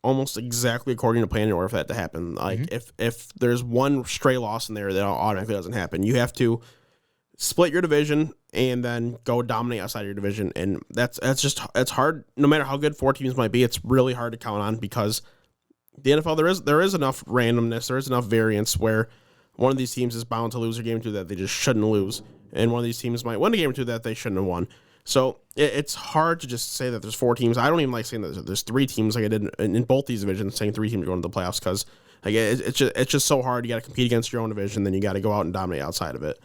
almost exactly according to plan in order for that to happen. Like if there's one stray loss in there, that automatically doesn't happen. You have to split your division and then go dominate outside your division, and that's hard. No matter how good 4 teams might be, it's really hard to count on because the NFL there is enough randomness, there is enough variance where one of these teams is bound to lose a game or 2 that they just shouldn't lose, and one of these teams might win a game or 2 that they shouldn't have won. So it's hard to just say that there's 4 teams. I don't even like saying that there's 3 teams like I did in both these divisions, saying 3 teams are going to the playoffs because like it's just so hard. You got to compete against your own division, then you got to go out and dominate outside of it.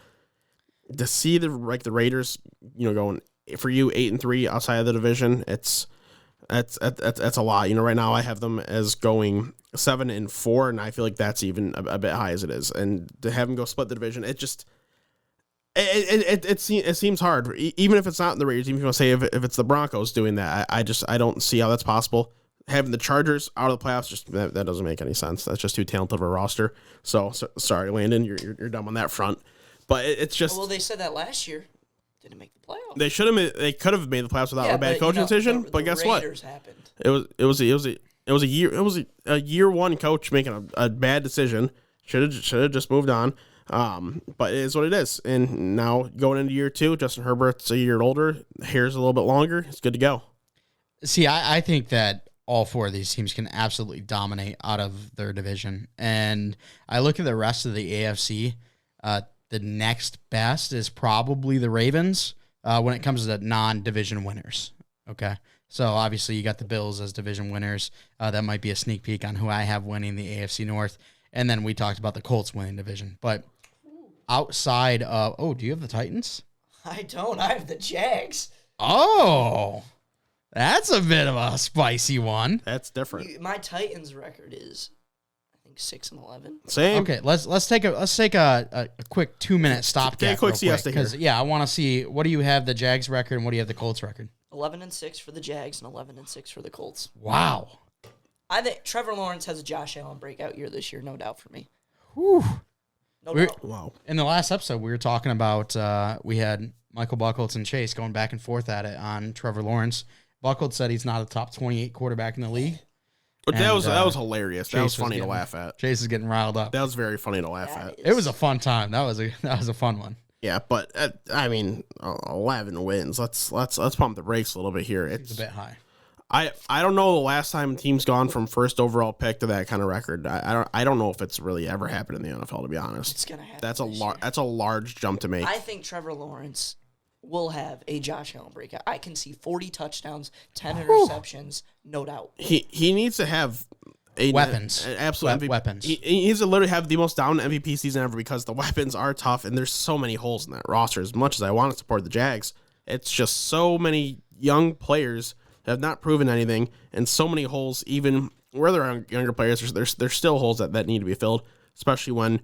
To see the Raiders, going for you 8-3 outside of the division, that's a lot. Right now I have them as going 7-4, and I feel like that's even a bit high as it is. And to have them go split the division, it seems hard. Even if it's not in the Raiders, even if you want to say if it's the Broncos doing that, I don't see how that's possible. Having the Chargers out of the playoffs, that doesn't make any sense. That's just too talented of a roster. So sorry, Landon, you're dumb on that front. But it's just well, they said that last year didn't make the playoffs. They could have made the playoffs without a bad coaching decision. But guess what? Happened. It was a year 1 coach making a bad decision. Should have just moved on. But it is what it is. And now going into year 2, Justin Herbert's a year older, hair's a little bit longer. It's good to go. See, I think that all 4 of these teams can absolutely dominate out of their division. And I look at the rest of the AFC. The next best is probably the Ravens when it comes to non-division winners. Okay. So obviously you got the Bills as division winners. That might be a sneak peek on who I have winning the AFC North. And then we talked about the Colts winning division. But outside of, do you have the Titans? I don't. I have the Jags. Oh, that's a bit of a spicy one. That's different. My Titans record is, I think, 6-11. Same. Okay, let's take a quick 2-minute stopgap. Take a quick siesta here. Because I want to see, what do you have the Jags record and what do you have the Colts record? 11-6 for the Jags and 11-6 for the Colts. Wow. I think Trevor Lawrence has a Josh Allen breakout year this year, no doubt for me. Whew. No doubt. Wow. In the last episode, we were talking about, we had Michael Buchholz and Chase going back and forth at it on Trevor Lawrence. Buchholz said he's not a top 28 quarterback in the league. But that was hilarious. That was funny to laugh at. Chase is getting riled up. That was very funny to laugh at. It was a fun time. That was a fun one. Yeah, but 11 wins. Let's pump the brakes a little bit here. It's a bit high. I don't know the last time a team's gone from first overall pick to that kind of record. I don't know if it's really ever happened in the NFL, to be honest. It's gonna happen. That's a large jump to make. I think Trevor Lawrence will have a Josh Allen breakout. I can see 40 touchdowns, 10 interceptions, no doubt. He needs to have weapons. Absolutely. Weapons. He needs to literally have the most dominant MVP season ever because the weapons are tough and there's so many holes in that roster. As much as I want to support the Jags, it's just so many young players that have not proven anything and so many holes, even where there are younger players, there's still holes that need to be filled, especially when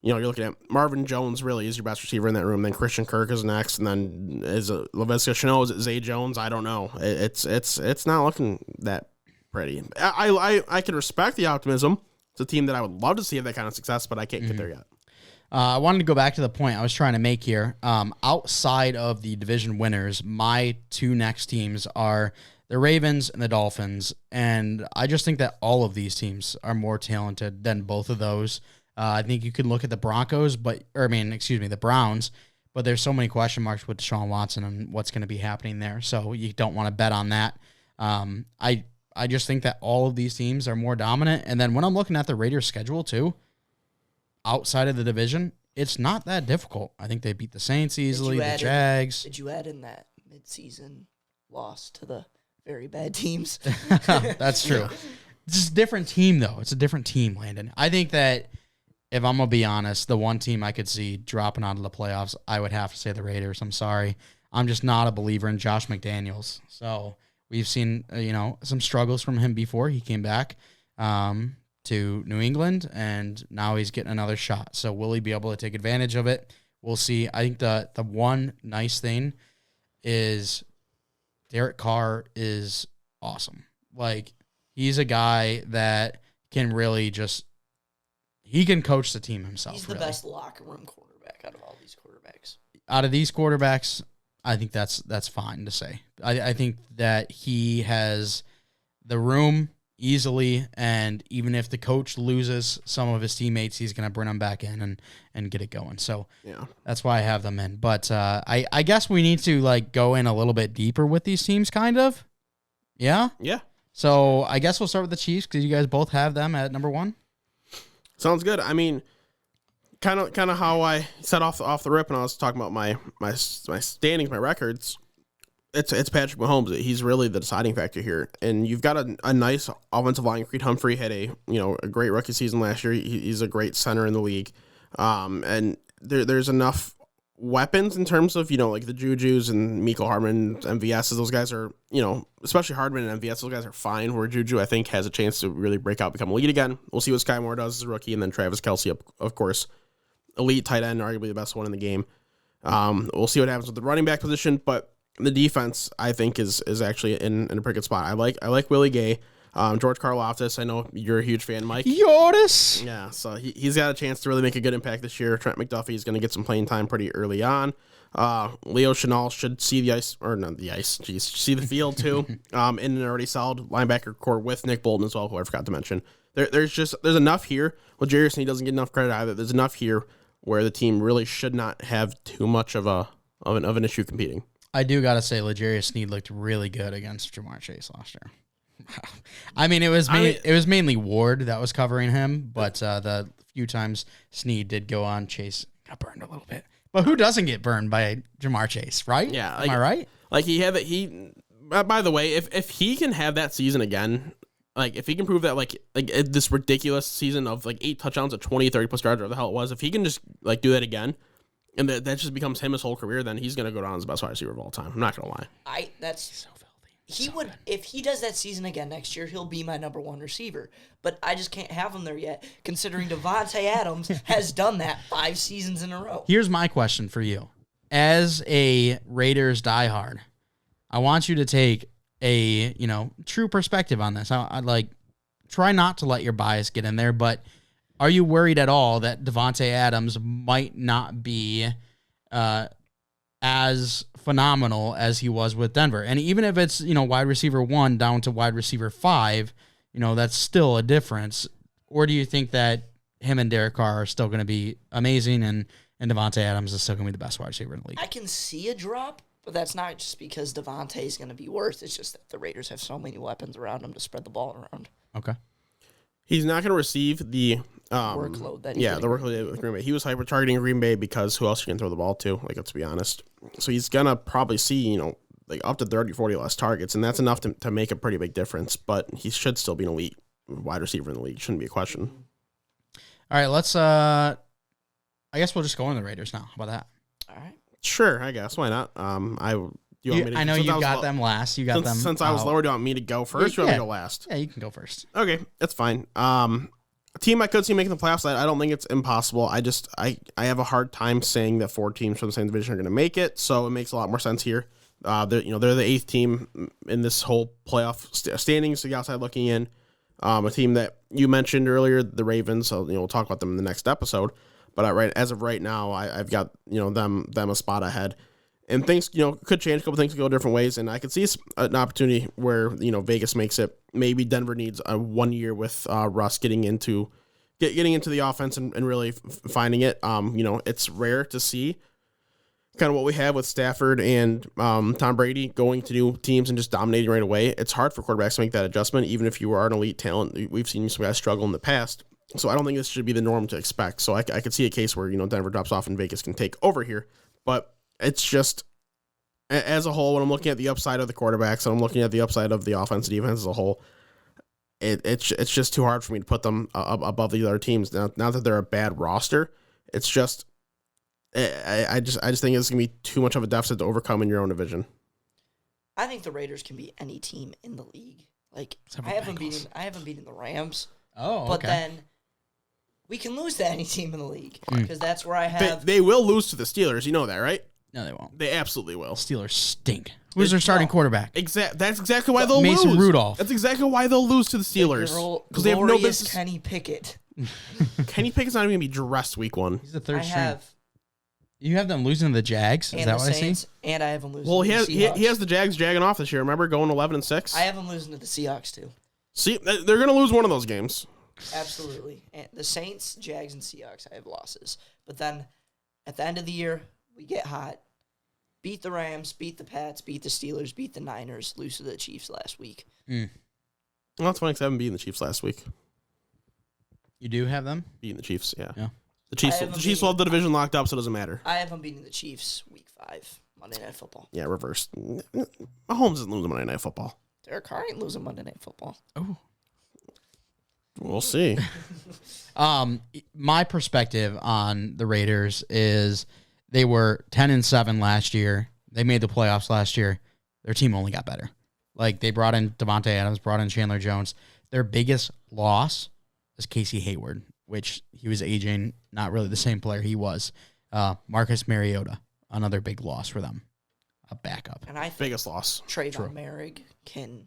you're looking at Marvin Jones really is your best receiver in that room. Then Christian Kirk is next, and then is it Laviska Shenault? Is it Zay Jones? I don't know. It's not looking that pretty. I can respect the optimism. It's a team that I would love to see have that kind of success, but I can't get there yet. I wanted to go back to the point I was trying to make here. Outside of the division winners, my 2 next teams are the Ravens and the Dolphins, and I just think that all of these teams are more talented than both of those. I think you could look at the the Browns, but there's so many question marks with Deshaun Watson and what's going to be happening there, so you don't want to bet on that. I just think that all of these teams are more dominant, and then when I'm looking at the Raiders' schedule too, outside of the division, it's not that difficult. I think they beat the Saints easily, the Jags. Did you add in that midseason loss to the very bad teams? That's true. It's just a different team, though. It's a different team, Landon. I think that if I'm going to be honest, the one team I could see dropping out of the playoffs, I would have to say the Raiders. I'm sorry. I'm just not a believer in Josh McDaniels. So we've seen, some struggles from him before. He came back to New England, and now he's getting another shot. So will he be able to take advantage of it? We'll see. I think the one nice thing is Derek Carr is awesome. Like, he's a guy that can really he can coach the team himself. He's the best locker room quarterback out of all these quarterbacks. out of these quarterbacks, I think that's fine to say. I think that he has the room easily, and even if the coach loses some of his teammates, he's going to bring them back in and get it going. So that's why I have them in. But I guess we need to like go in a little bit deeper with these teams, kind of. Yeah? Yeah. So I guess we'll start with the Chiefs because you guys both have them at number 1. Sounds good. I mean, kind of how I set off the rip when I was talking about my standings, my records. It's Patrick Mahomes. He's really the deciding factor here. And you've got a nice offensive line. Creed Humphrey had a great rookie season last year. He's a great center in the league. And there's enough weapons in terms of, like the Jujus and Mecole Hardman, MVSs. Those guys are, especially Hardman and MVS, those guys are fine. Where Juju, I think, has a chance to really break out, become elite again. We'll see what Sky Moore does as a rookie. And then Travis Kelce, of course, elite tight end, arguably the best one in the game. We'll see what happens with the running back position, but the defense, I think, is actually in a pretty good spot. I like Willie Gay, George Karlaftis. I know you're a huge fan, Mike. Yoris. Yeah, so he's got a chance to really make a good impact this year. Trent McDuffie is going to get some playing time pretty early on. Leo Chenal should see see the field too. In an already solid linebacker core with Nick Bolton as well, who I forgot to mention. There's enough here. Well, Jarius Sneed doesn't get enough credit either. There's enough here where the team really should not have too much of an issue competing. I do got to say, L'Jarius Sneed looked really good against Jamar Chase last year. I mean, it was mainly Ward that was covering him, but the few times Sneed did go on, Chase got burned a little bit. But who doesn't get burned by Jamar Chase, right? Yeah. Am I right? Like by the way, if he can have that season again, like if he can prove that like this ridiculous season of like 8 touchdowns at 20, 30 plus yards, or the hell it was, if he can just like do that again, and that just becomes him his whole career, then he's going to go down as the best wide receiver of all time. I'm not going to lie. He's so filthy. He would, if he does that season again next year, he'll be my number 1 receiver. But I just can't have him there yet, considering Davante Adams has done that 5 seasons in a row. Here's my question for you. As a Raiders diehard, I want you to take a, true perspective on this. I'd like, try not to let your bias get in there, but are you worried at all that Davante Adams might not be as phenomenal as he was with Denver? And even if it's, wide receiver 1 down to wide receiver 5, that's still a difference. Or do you think that him and Derek Carr are still going to be amazing and Davante Adams is still going to be the best wide receiver in the league? I can see a drop, but that's not just because Davante is going to be worse. It's just that the Raiders have so many weapons around him to spread the ball around. Okay. He's not going to receive the workload that the workload with Green Bay. He was hyper targeting Green Bay because who else you can throw the ball to? Like, let's be honest. So he's gonna probably see like up to 30, 40 less targets, and that's enough to make a pretty big difference. But he should still be an elite wide receiver in the league. Shouldn't be a question. All right, let's. I guess we'll just go on the Raiders now. How about that? All right. Sure, I guess. Why not? I know you got them last. You got them since I was lower. Do you want me to go first? Or you want me to go last? Yeah, you can go first. Okay, that's fine. A team I could see making the playoffs. I don't think it's impossible. I have a hard time saying that 4 teams from the same division are going to make it. So it makes a lot more sense here. They're the 8th team in this whole playoff standings. The outside looking in, a team that you mentioned earlier, the Ravens. So we'll talk about them in the next episode. But as of right now, I've got them a spot ahead. And things, could change. A couple things could go different ways. And I could see an opportunity where, Vegas makes it. Maybe Denver needs a 1 year with Russ getting into the offense and really finding it. It's rare to see kind of what we have with Stafford and Tom Brady going to new teams and just dominating right away. It's hard for quarterbacks to make that adjustment, even if you are an elite talent. We've seen some guys struggle in the past. So I don't think this should be the norm to expect. So I could see a case where, Denver drops off and Vegas can take over here. But it's just, as a whole, when I'm looking at the upside of the quarterbacks and I'm looking at the upside of the offense and defense as a whole, it's just too hard for me to put them above the other teams. Not that they're a bad roster. It's just, I just think it's going to be too much of a deficit to overcome in your own division. I think the Raiders can beat any team in the league. Like, I haven't beaten the Rams. Oh, okay. But then we can lose to any team in the league because that's where I have. They will lose to the Steelers. You know that, right? No, they won't. They absolutely will. Steelers stink. Who's their starting quarterback? That's exactly why they'll lose. Mason Rudolph. That's exactly why they'll lose to the Steelers. Because they have no business. Kenny Pickett. Kenny Pickett's not even going to be dressed week 1. He's the third string. You have them losing to the Jags. Is and that the what I Saints, see? and I have them losing. Well, to the Seahawks. he has the Jags jagging off this year. Remember, going 11-6. I have them losing to the Seahawks too. See, they're going to lose one of those games. Absolutely. And the Saints, Jags, and Seahawks, I have losses. But then at the end of the year, we get hot. Beat the Rams, beat the Pats, beat the Steelers, beat the Niners, lose to the Chiefs last week. Well, that's funny because I haven't beaten the Chiefs last week. You do have them? Beating the Chiefs, yeah. Yeah. The Chiefs will have the division locked up, so it doesn't matter. I have them beating the Chiefs week 5, Monday Night Football. Yeah, reversed. Mahomes isn't losing Monday Night Football. Derek Carr ain't losing Monday Night Football. Oh. We'll see. My perspective on the Raiders is they were 10-7 last year. They made the playoffs last year. Their team only got better. Like, they brought in Devontae Adams, brought in Chandler Jones. Their biggest loss is Casey Hayward, which he was aging, not really the same player he was. Marcus Mariota, another big loss for them. A backup. And I think Biggest loss. Trayvon Merrick can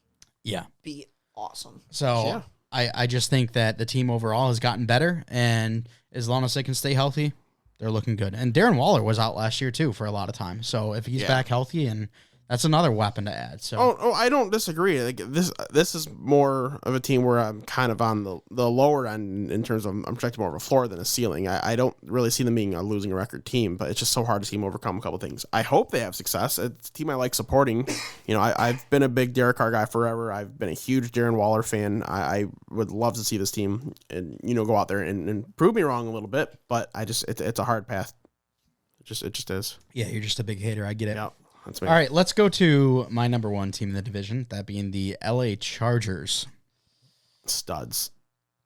be awesome. So Yeah. I just think that the team overall has gotten better, and as long as they can stay healthy, they're looking good. And Darren Waller was out last year, too, for a lot of time. So if he's back healthy, and that's another weapon to add. So Oh, I don't disagree. Like this is more of a team where I'm kind of on the lower end in terms of I'm projecting more of a floor than a ceiling. I don't really see them being a losing record team, but it's just so hard to see them overcome a couple things. I hope they have success. It's a team I like supporting. You know, I've been a big Derek Carr guy forever. I've been a huge Darren Waller fan. I would love to see this team and go out there and prove me wrong a little bit, but it's a hard path. It just is. yeah, you're just a big hater. I get it. Yeah. That's me. All right, let's go to my number one team in the division, that being the LA Chargers. Studs.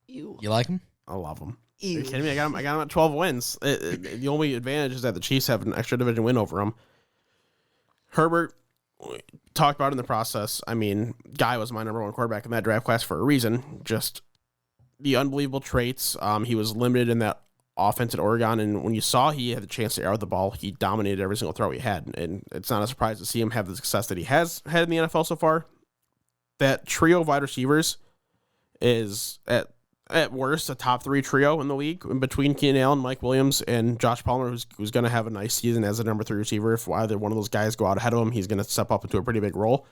Ew. You like them? I love them. Are Ew. you kidding me? I got them at 12 wins. The only advantage is that the Chiefs have an extra division win over them. Herbert, we talked about in the process. I mean, Guy was my number one quarterback in that draft class for a reason. Just the unbelievable traits. He was limited in that offense at Oregon, and when you saw he had the chance to air the ball, he dominated every single throw he had, and it's not a surprise to see him have the success that he has had in the NFL so far. That trio of wide receivers is at worst a top 3 trio in the league, in between Keenan Allen, Mike Williams, and Josh Palmer, who's going to have a nice season as a number 3 receiver. If either one of those guys go out ahead of him, he's going to step up into a pretty big role.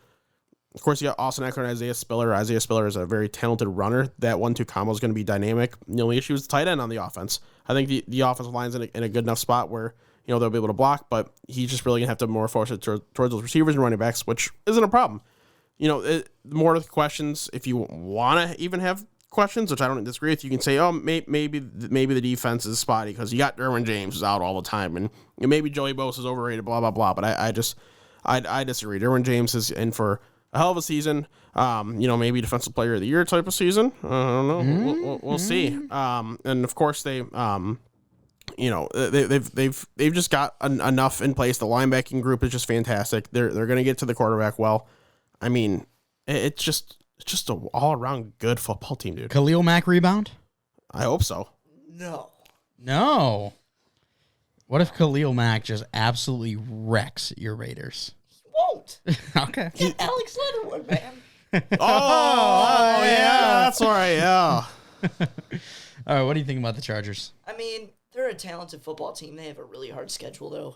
Of course, you got Austin Eckler and Isaiah Spiller. Isaiah Spiller is a very talented runner. That 1-2 combo is going to be dynamic. The only issue is the tight end on the offense. I think the offensive line's in a good enough spot where they'll be able to block, but he's just really going to have to more force it towards those receivers and running backs, which isn't a problem. More of the questions, if you want to even have questions, which I don't disagree with, you can say, oh, maybe the defense is spotty because you got Derwin James who's out all the time, and maybe Joey Bosa is overrated, blah, blah, blah. But I disagree. Derwin James is in for a hell of a season, maybe defensive player of the year type of season. I don't know. We'll see. And of course they've just got enough in place. The linebacking group is just fantastic. They're going to get to the quarterback well. I mean, it's just an all around good football team, dude. Khalil Mack rebound? I hope so. No. What if Khalil Mack just absolutely wrecks your Raiders? Won't. Okay. Get Alex Leatherwood, man. Oh, yeah, that's all right. Yeah. All right, what do you think about the Chargers? I mean, they're a talented football team. They have a really hard schedule, though.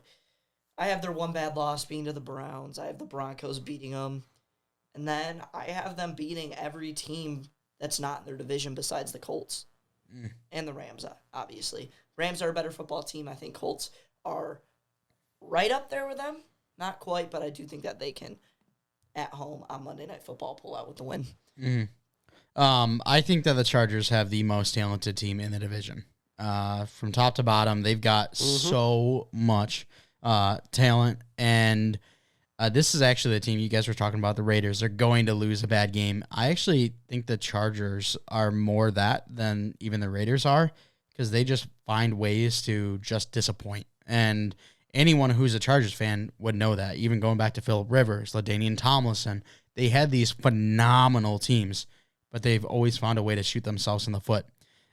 I have their one bad loss being to the Browns. I have the Broncos beating them. And then I have them beating every team that's not in their division besides the Colts and the Rams, obviously. Rams are a better football team. I think Colts are right up there with them. Not quite, but I do think that they can, at home on Monday Night Football, pull out with the win. I think that the Chargers have the most talented team in the division. From top to bottom, they've got so much talent, and this is actually the team you guys were talking about, the Raiders. They're going to lose a bad game. I actually think the Chargers are more that than even the Raiders are, because they just find ways to just disappoint. And anyone who's a Chargers fan would know that. Even going back to Phillip Rivers, LaDainian Tomlinson, they had these phenomenal teams, but they've always found a way to shoot themselves in the foot.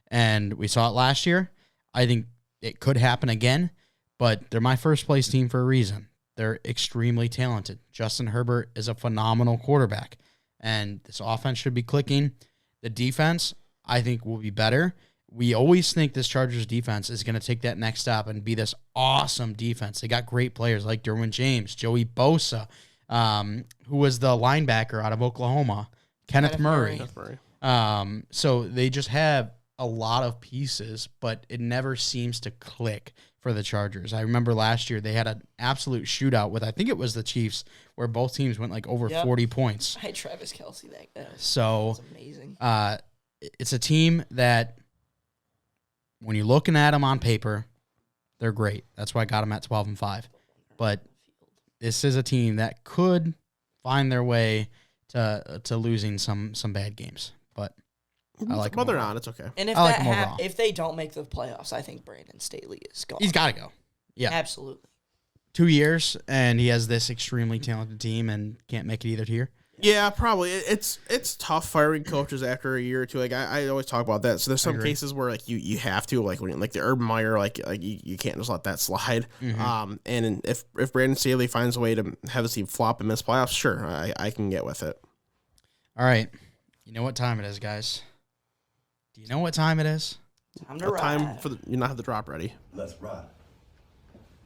And we saw it last year. I think it could happen again, but they're my first place team for a reason. They're extremely talented. Justin Herbert is a phenomenal quarterback, and this offense should be clicking. The defense, I think, will be better we always think this Chargers defense is going to take that next step and be this awesome defense. They got great players like Derwin James, Joey Bosa, who was the linebacker out of Oklahoma, Kenneth Murray. So they just have a lot of pieces, but it never seems to click for the Chargers. I remember last year they had an absolute shootout with, I think it was the Chiefs, where both teams went like over 40 points. I had Travis Kelce that day. So that's amazing. It's a team that when you're looking at them on paper, they're great. That's why I got them at 12-5. But this is a team that could find their way to losing some bad games. But I like them they're overall. not, it's okay. And if they don't make the playoffs, I think Brandon Staley is gone. He's got to go. Yeah. Absolutely. 2 years, and he has this extremely talented team and can't make it either here. Yeah, probably. It's tough firing coaches after a year or two. Like I always talk about that. So there's some cases where like you have to, like when like the Urban Meyer, like you can't just let that slide. And if Brandon Staley finds a way to have the team flop and miss playoffs, sure, I can get with it. All right. You know what time it is, guys? Do you know what time it is? Time to ride. Time for you not have the drop ready. Let's ride.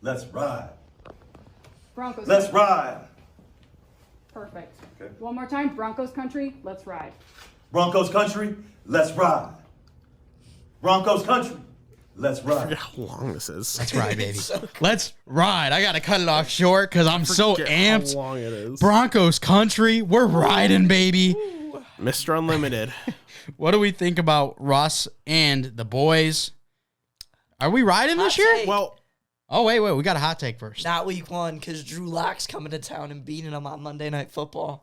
Let's ride. Broncos. Let's ride. Perfect. Okay. One more time. Broncos country. Let's ride. Broncos country. Let's ride. Broncos country. Let's I ride. forget how long this is. Let's ride, baby. So Let's ride. I got to cut it off short because I'm so Forget amped. how long it is. Broncos country. We're riding, baby. Mr. Unlimited. What do we think about Russ and the boys? Are we riding this Hot year? take. Well, Oh, wait. We got a hot take first. not week 1 because Drew Lock's coming to town and beating them on Monday Night Football.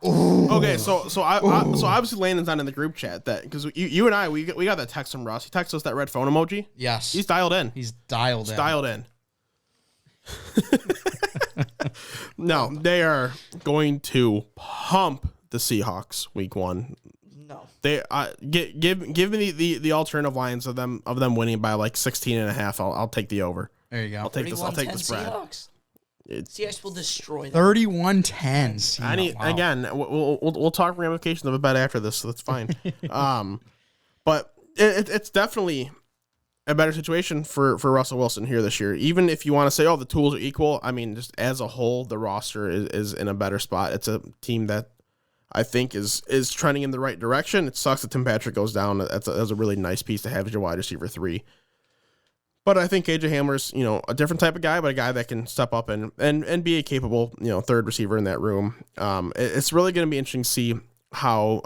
okay, so obviously Landon's not in the group chat that because you and I we got that text from Russ. He texted us that red phone emoji. Yes. He's dialed in. He's dialed in. Dialed in. No, they are going to pump the Seahawks week 1. No. They give me the alternative lines of them winning by like 16.5. I'll take the over. There you go. I'll take the 31-10 spread. Seahawks. It's- Seahawks will destroy them. 31-10. Wow. Again, we'll talk ramifications of a bet after this, so that's fine. But it's definitely a better situation for Russell Wilson here this year. Even if you want to say, oh, the tools are equal, I mean, just as a whole, the roster is in a better spot. It's a team that I think is trending in the right direction. It sucks that Tim Patrick goes down. That's a really nice piece to have as your wide receiver 3. But I think AJ Hamler's, a different type of guy, but a guy that can step up and be a capable, third receiver in that room. It's really going to be interesting to see how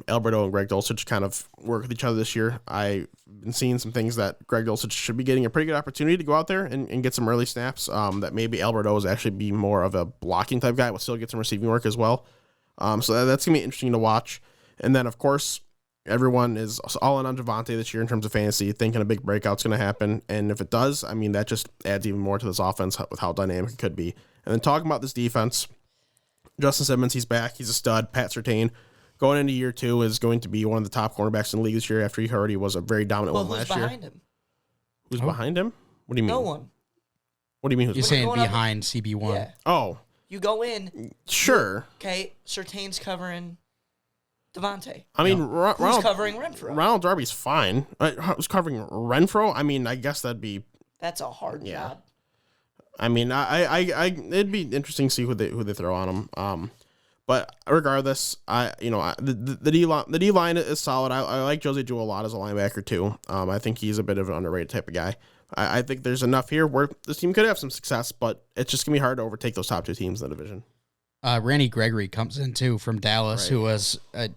Alberto and Greg Dulcich kind of work with each other this year. I've been seeing some things that Greg Dulcich should be getting a pretty good opportunity to go out there and get some early snaps. That maybe Alberto is actually be more of a blocking type guy, but still get some receiving work as well. So that's going to be interesting to watch. And then, of course, everyone is all in on Javonte this year in terms of fantasy, thinking a big breakout's going to happen. And if it does, I mean, that just adds even more to this offense with how dynamic it could be. And then talking about this defense, Justin Simmons, he's back. He's a stud. Pat Surtain, going into year 2, is going to be one of the top cornerbacks in the league this year after he already was a very dominant Well, one who's last year. behind him? Who's behind him? What do you mean? No one. What do you mean? You're Who's saying going up- behind CB1. Yeah. Oh, You go in, sure. okay, Surtain's covering Devontae. I mean, Who's covering Renfro? Ronald Darby's fine. Who's covering Renfro? I mean, I guess that'd be. That's a hard job. I mean, it'd be interesting to see who they throw on him. But regardless, the D line is solid. I like Jose Jewell a lot as a linebacker too. I think he's a bit of an underrated type of guy. I think there's enough here where this team could have some success, but it's just gonna be hard to overtake those top 2 teams in the division. Randy Gregory comes in too from Dallas, Right. who was a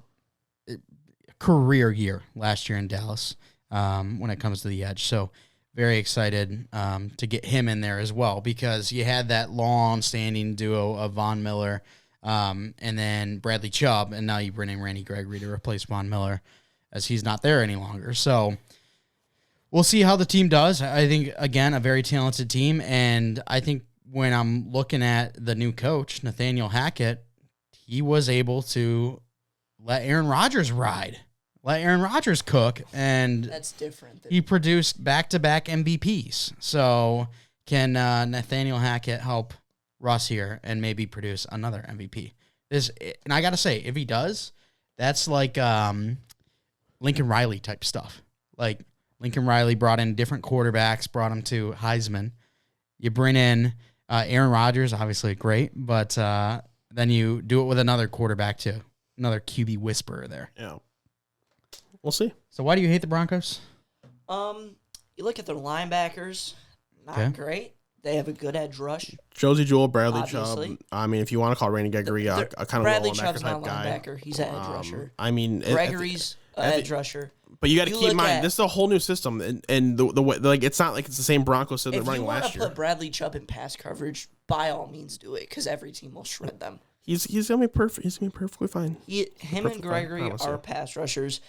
career year last year in Dallas when it comes to the edge. So very excited to get him in there as well, because you had that long-standing duo of Von Miller and then Bradley Chubb, and now you bring in Randy Gregory to replace Von Miller as he's not there any longer. So we'll see how the team does. I think, again, a very talented team, and I think when I'm looking at the new coach, Nathaniel Hackett, he was able to let Aaron Rodgers ride, let Aaron Rodgers cook, and That's different. he produced back-to-back MVPs. So can Nathaniel Hackett help Russ here and maybe produce another MVP? And I got to say, if he does, that's like Lincoln Riley type stuff. Like Lincoln Riley brought in different quarterbacks, brought him to Heisman. You bring in Aaron Rodgers, obviously great, but then you do it with another quarterback too, another QB whisperer there. Yeah. We'll see. So why do you hate the Broncos? You look at their linebackers, not great. They have a good edge rush. Josie Jewell, Bradley Obviously. Chubb. I mean, if you want to call Randy Gregory a kind of Bradley linebacker Chubb's type not guy. linebacker. He's an edge rusher. I mean, Gregory's an edge rusher. But you got to You keep in look mind, at- this is a whole new system, and the way, like, it's not like it's the same Broncos that they're If you running want last to year. put Bradley Chubb in pass coverage, by all means do it, because every team will shred them. He's gonna be perfect. He's gonna be perfectly fine. Him and Perfectly fine, Gregory honestly. are pass rushers.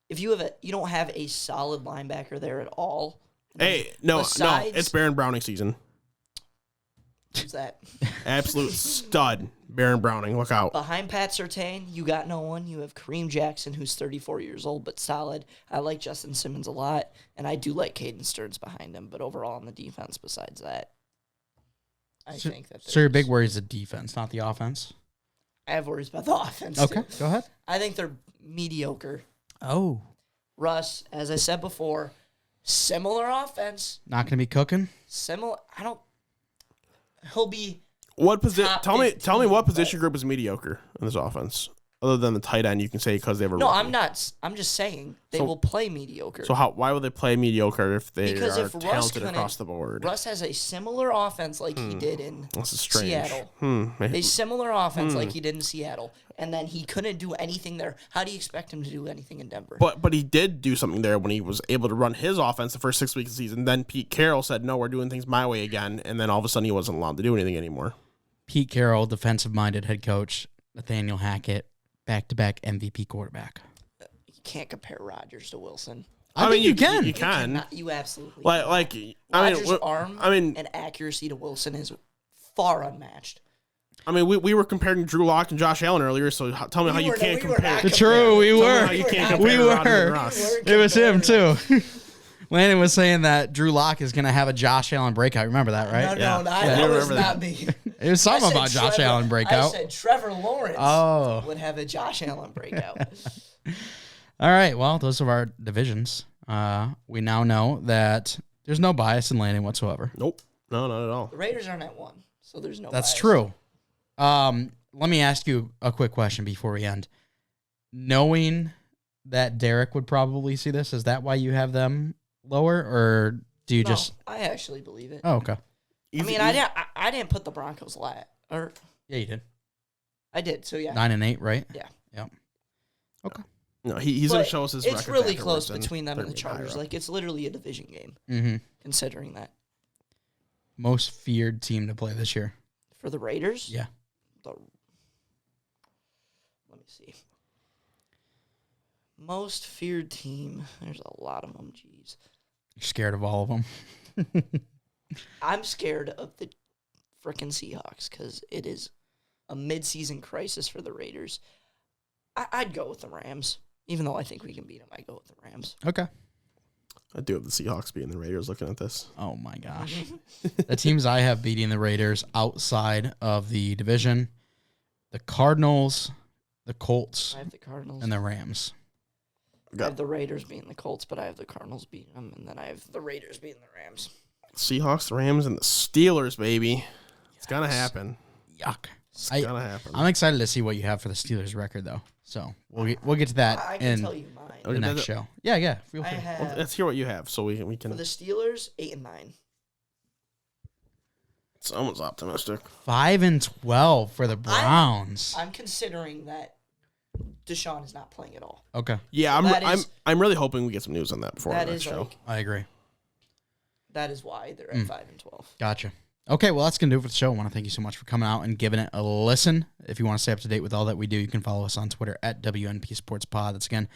If you don't have a solid linebacker there at all. Hey, no, Besides- it's Baron Browning season. Who's that? Absolute stud, Baron Browning. Look out. Behind Pat Surtain, you got no one. You have Kareem Jackson, who's 34 years old, but solid. I like Justin Simmons a lot, and I do like Caden Stearns behind him. But overall on the defense, besides that, I think that So your big there's- worry is the defense, not the offense. I have worries about the offense, Okay, too. go ahead. I think they're mediocre. Oh, Russ, as I said before, similar offense. not going to be cooking? He'll be What position? Top Tell me 15, what position but- group is mediocre in this offense, other than the tight end. You can say because they have a No, rookie. I'm not. I'm just saying they So- will play mediocre. So why would they play mediocre if they Because are if Russ talented couldn't- across the board? Russ has a similar offense like he did in This is strange. Seattle. Maybe- A similar offense like he did in Seattle, and then he couldn't do anything there. How do you expect him to do anything in Denver? But he did do something there when he was able to run his offense the first 6 weeks of the season. Then Pete Carroll said, "No, we're doing things my way again," and then all of a sudden he wasn't allowed to do anything anymore. Pete Carroll, defensive-minded head coach. Nathaniel Hackett, back-to-back MVP quarterback. You can't compare Rodgers to Wilson. I mean, you can. You can. cannot- You absolutely Like cannot. I Rodgers' mean, arm I mean, and accuracy to Wilson is far unmatched. we were comparing Drew Lock and Josh Allen earlier. So tell me how you can't compare. True, we Tell me were. how you can't We compare were. Rodgers and Russ. It was him, too. Landon was saying that Drew Lock is going to have a Josh Allen breakout. Remember that, right? No, I that do was remember not that. me. It was I something said about Josh Trevor- Allen breakout. I said Trevor Lawrence Oh. would have a Josh Allen breakout. All right. Well, those are our divisions. We now know that there's no bias in Landon whatsoever. Nope. No, not at all. The Raiders aren't at 1, so there's no That's bias. true. Let me ask you a quick question before we end. Knowing that Derek would probably see this, is that why you have them lower, or do you No, just? I actually believe it. Oh, okay. I didn't put the Broncos or Yeah, you did. I did. So yeah. 9 and 8, right? Yeah. Yep. Okay. No, he's going But to show us his it's records really afterwards, close and between them they're and the gonna be higher Chargers. up. Like it's literally a division game, Mm-hmm. considering that. Most feared team to play this year. For the Raiders? Yeah. Let me see. Most feared team. There's a lot of them. Jeez. You're scared of all of them. I'm scared of the frickin' Seahawks because it is a midseason crisis for the Raiders. I'd go with the Rams. Even though I think we can beat them, I'd go with the Rams. Okay. I do have the Seahawks beating the Raiders looking at this. Oh my gosh. The teams I have beating the Raiders outside of the division, the Cardinals, the Colts, I have the Cardinals. and the Rams. I have the Raiders beating the Colts, but I have the Cardinals beating them, and then I have the Raiders beating the Rams. Seahawks, the Rams, and the Steelers, baby. It's going to happen. Yuck. It's going to happen. I'm excited to see what you have for the Steelers record, though. So we'll get to that I can in tell you mine. the Okay, next that- show. Yeah. Feel I free. have Well, let's hear what you have so we for can. the Steelers 8 and 9. Someone's optimistic. 5-12 for the Browns. I'm considering that Deshaun is not playing at all. Okay, Yeah, That is- I'm really hoping we get some news on that before That our is next show. like I agree. that is why they're at 5 and 12. Gotcha. Okay, well, that's going to do it for the show. I want to thank you so much for coming out and giving it a listen. If you want to stay up to date with all that we do, you can follow us on Twitter at WNP Sports Pod. That's again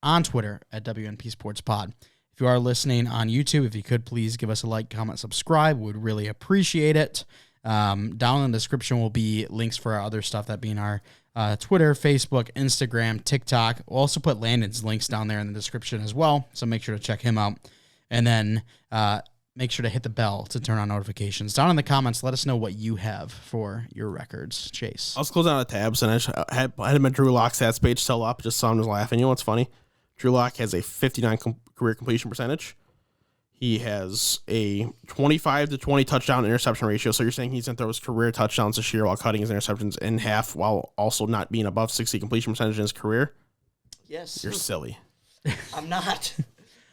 on Twitter at WNP Sports Pod. If you are listening on YouTube, if you could please give us a like, comment, subscribe. We'd really appreciate it. Down in the description will be links for our other stuff, that being our Twitter, Facebook, Instagram, TikTok. We'll also put Landon's links down there in the description as well, so make sure to check him out. And then make sure to hit the bell to turn on notifications. Down in the comments, let us know what you have for your records, Chase. I was closing out the tabs and I had my Drew Lock stats page still up. Just saw him just laughing. You know what's funny? Drew Lock has a 59 career completion percentage. He has a 25 to 20 touchdown interception ratio. So you're saying he's going to throw his career touchdowns this year while cutting his interceptions in half while also not being above 60 completion percentage in his career? Yes. You're silly. I'm not.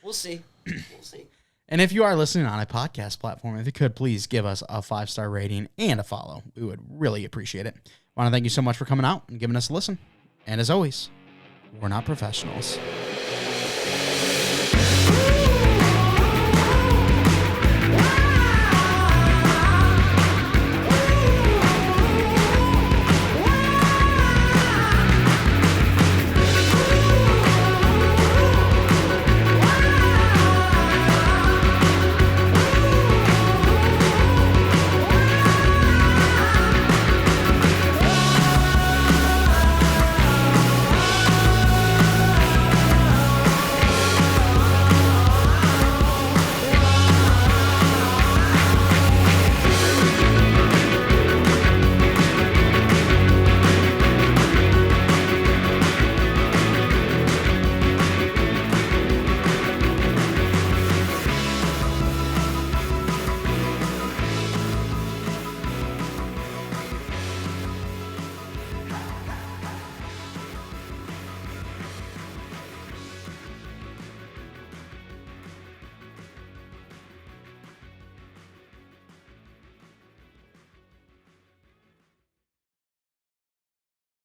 We'll see. We'll see. And if you are listening on a podcast platform, if you could please give us a 5-star rating and a follow, we would really appreciate it. I want to thank you so much for coming out and giving us a listen. And as always, we're not professionals.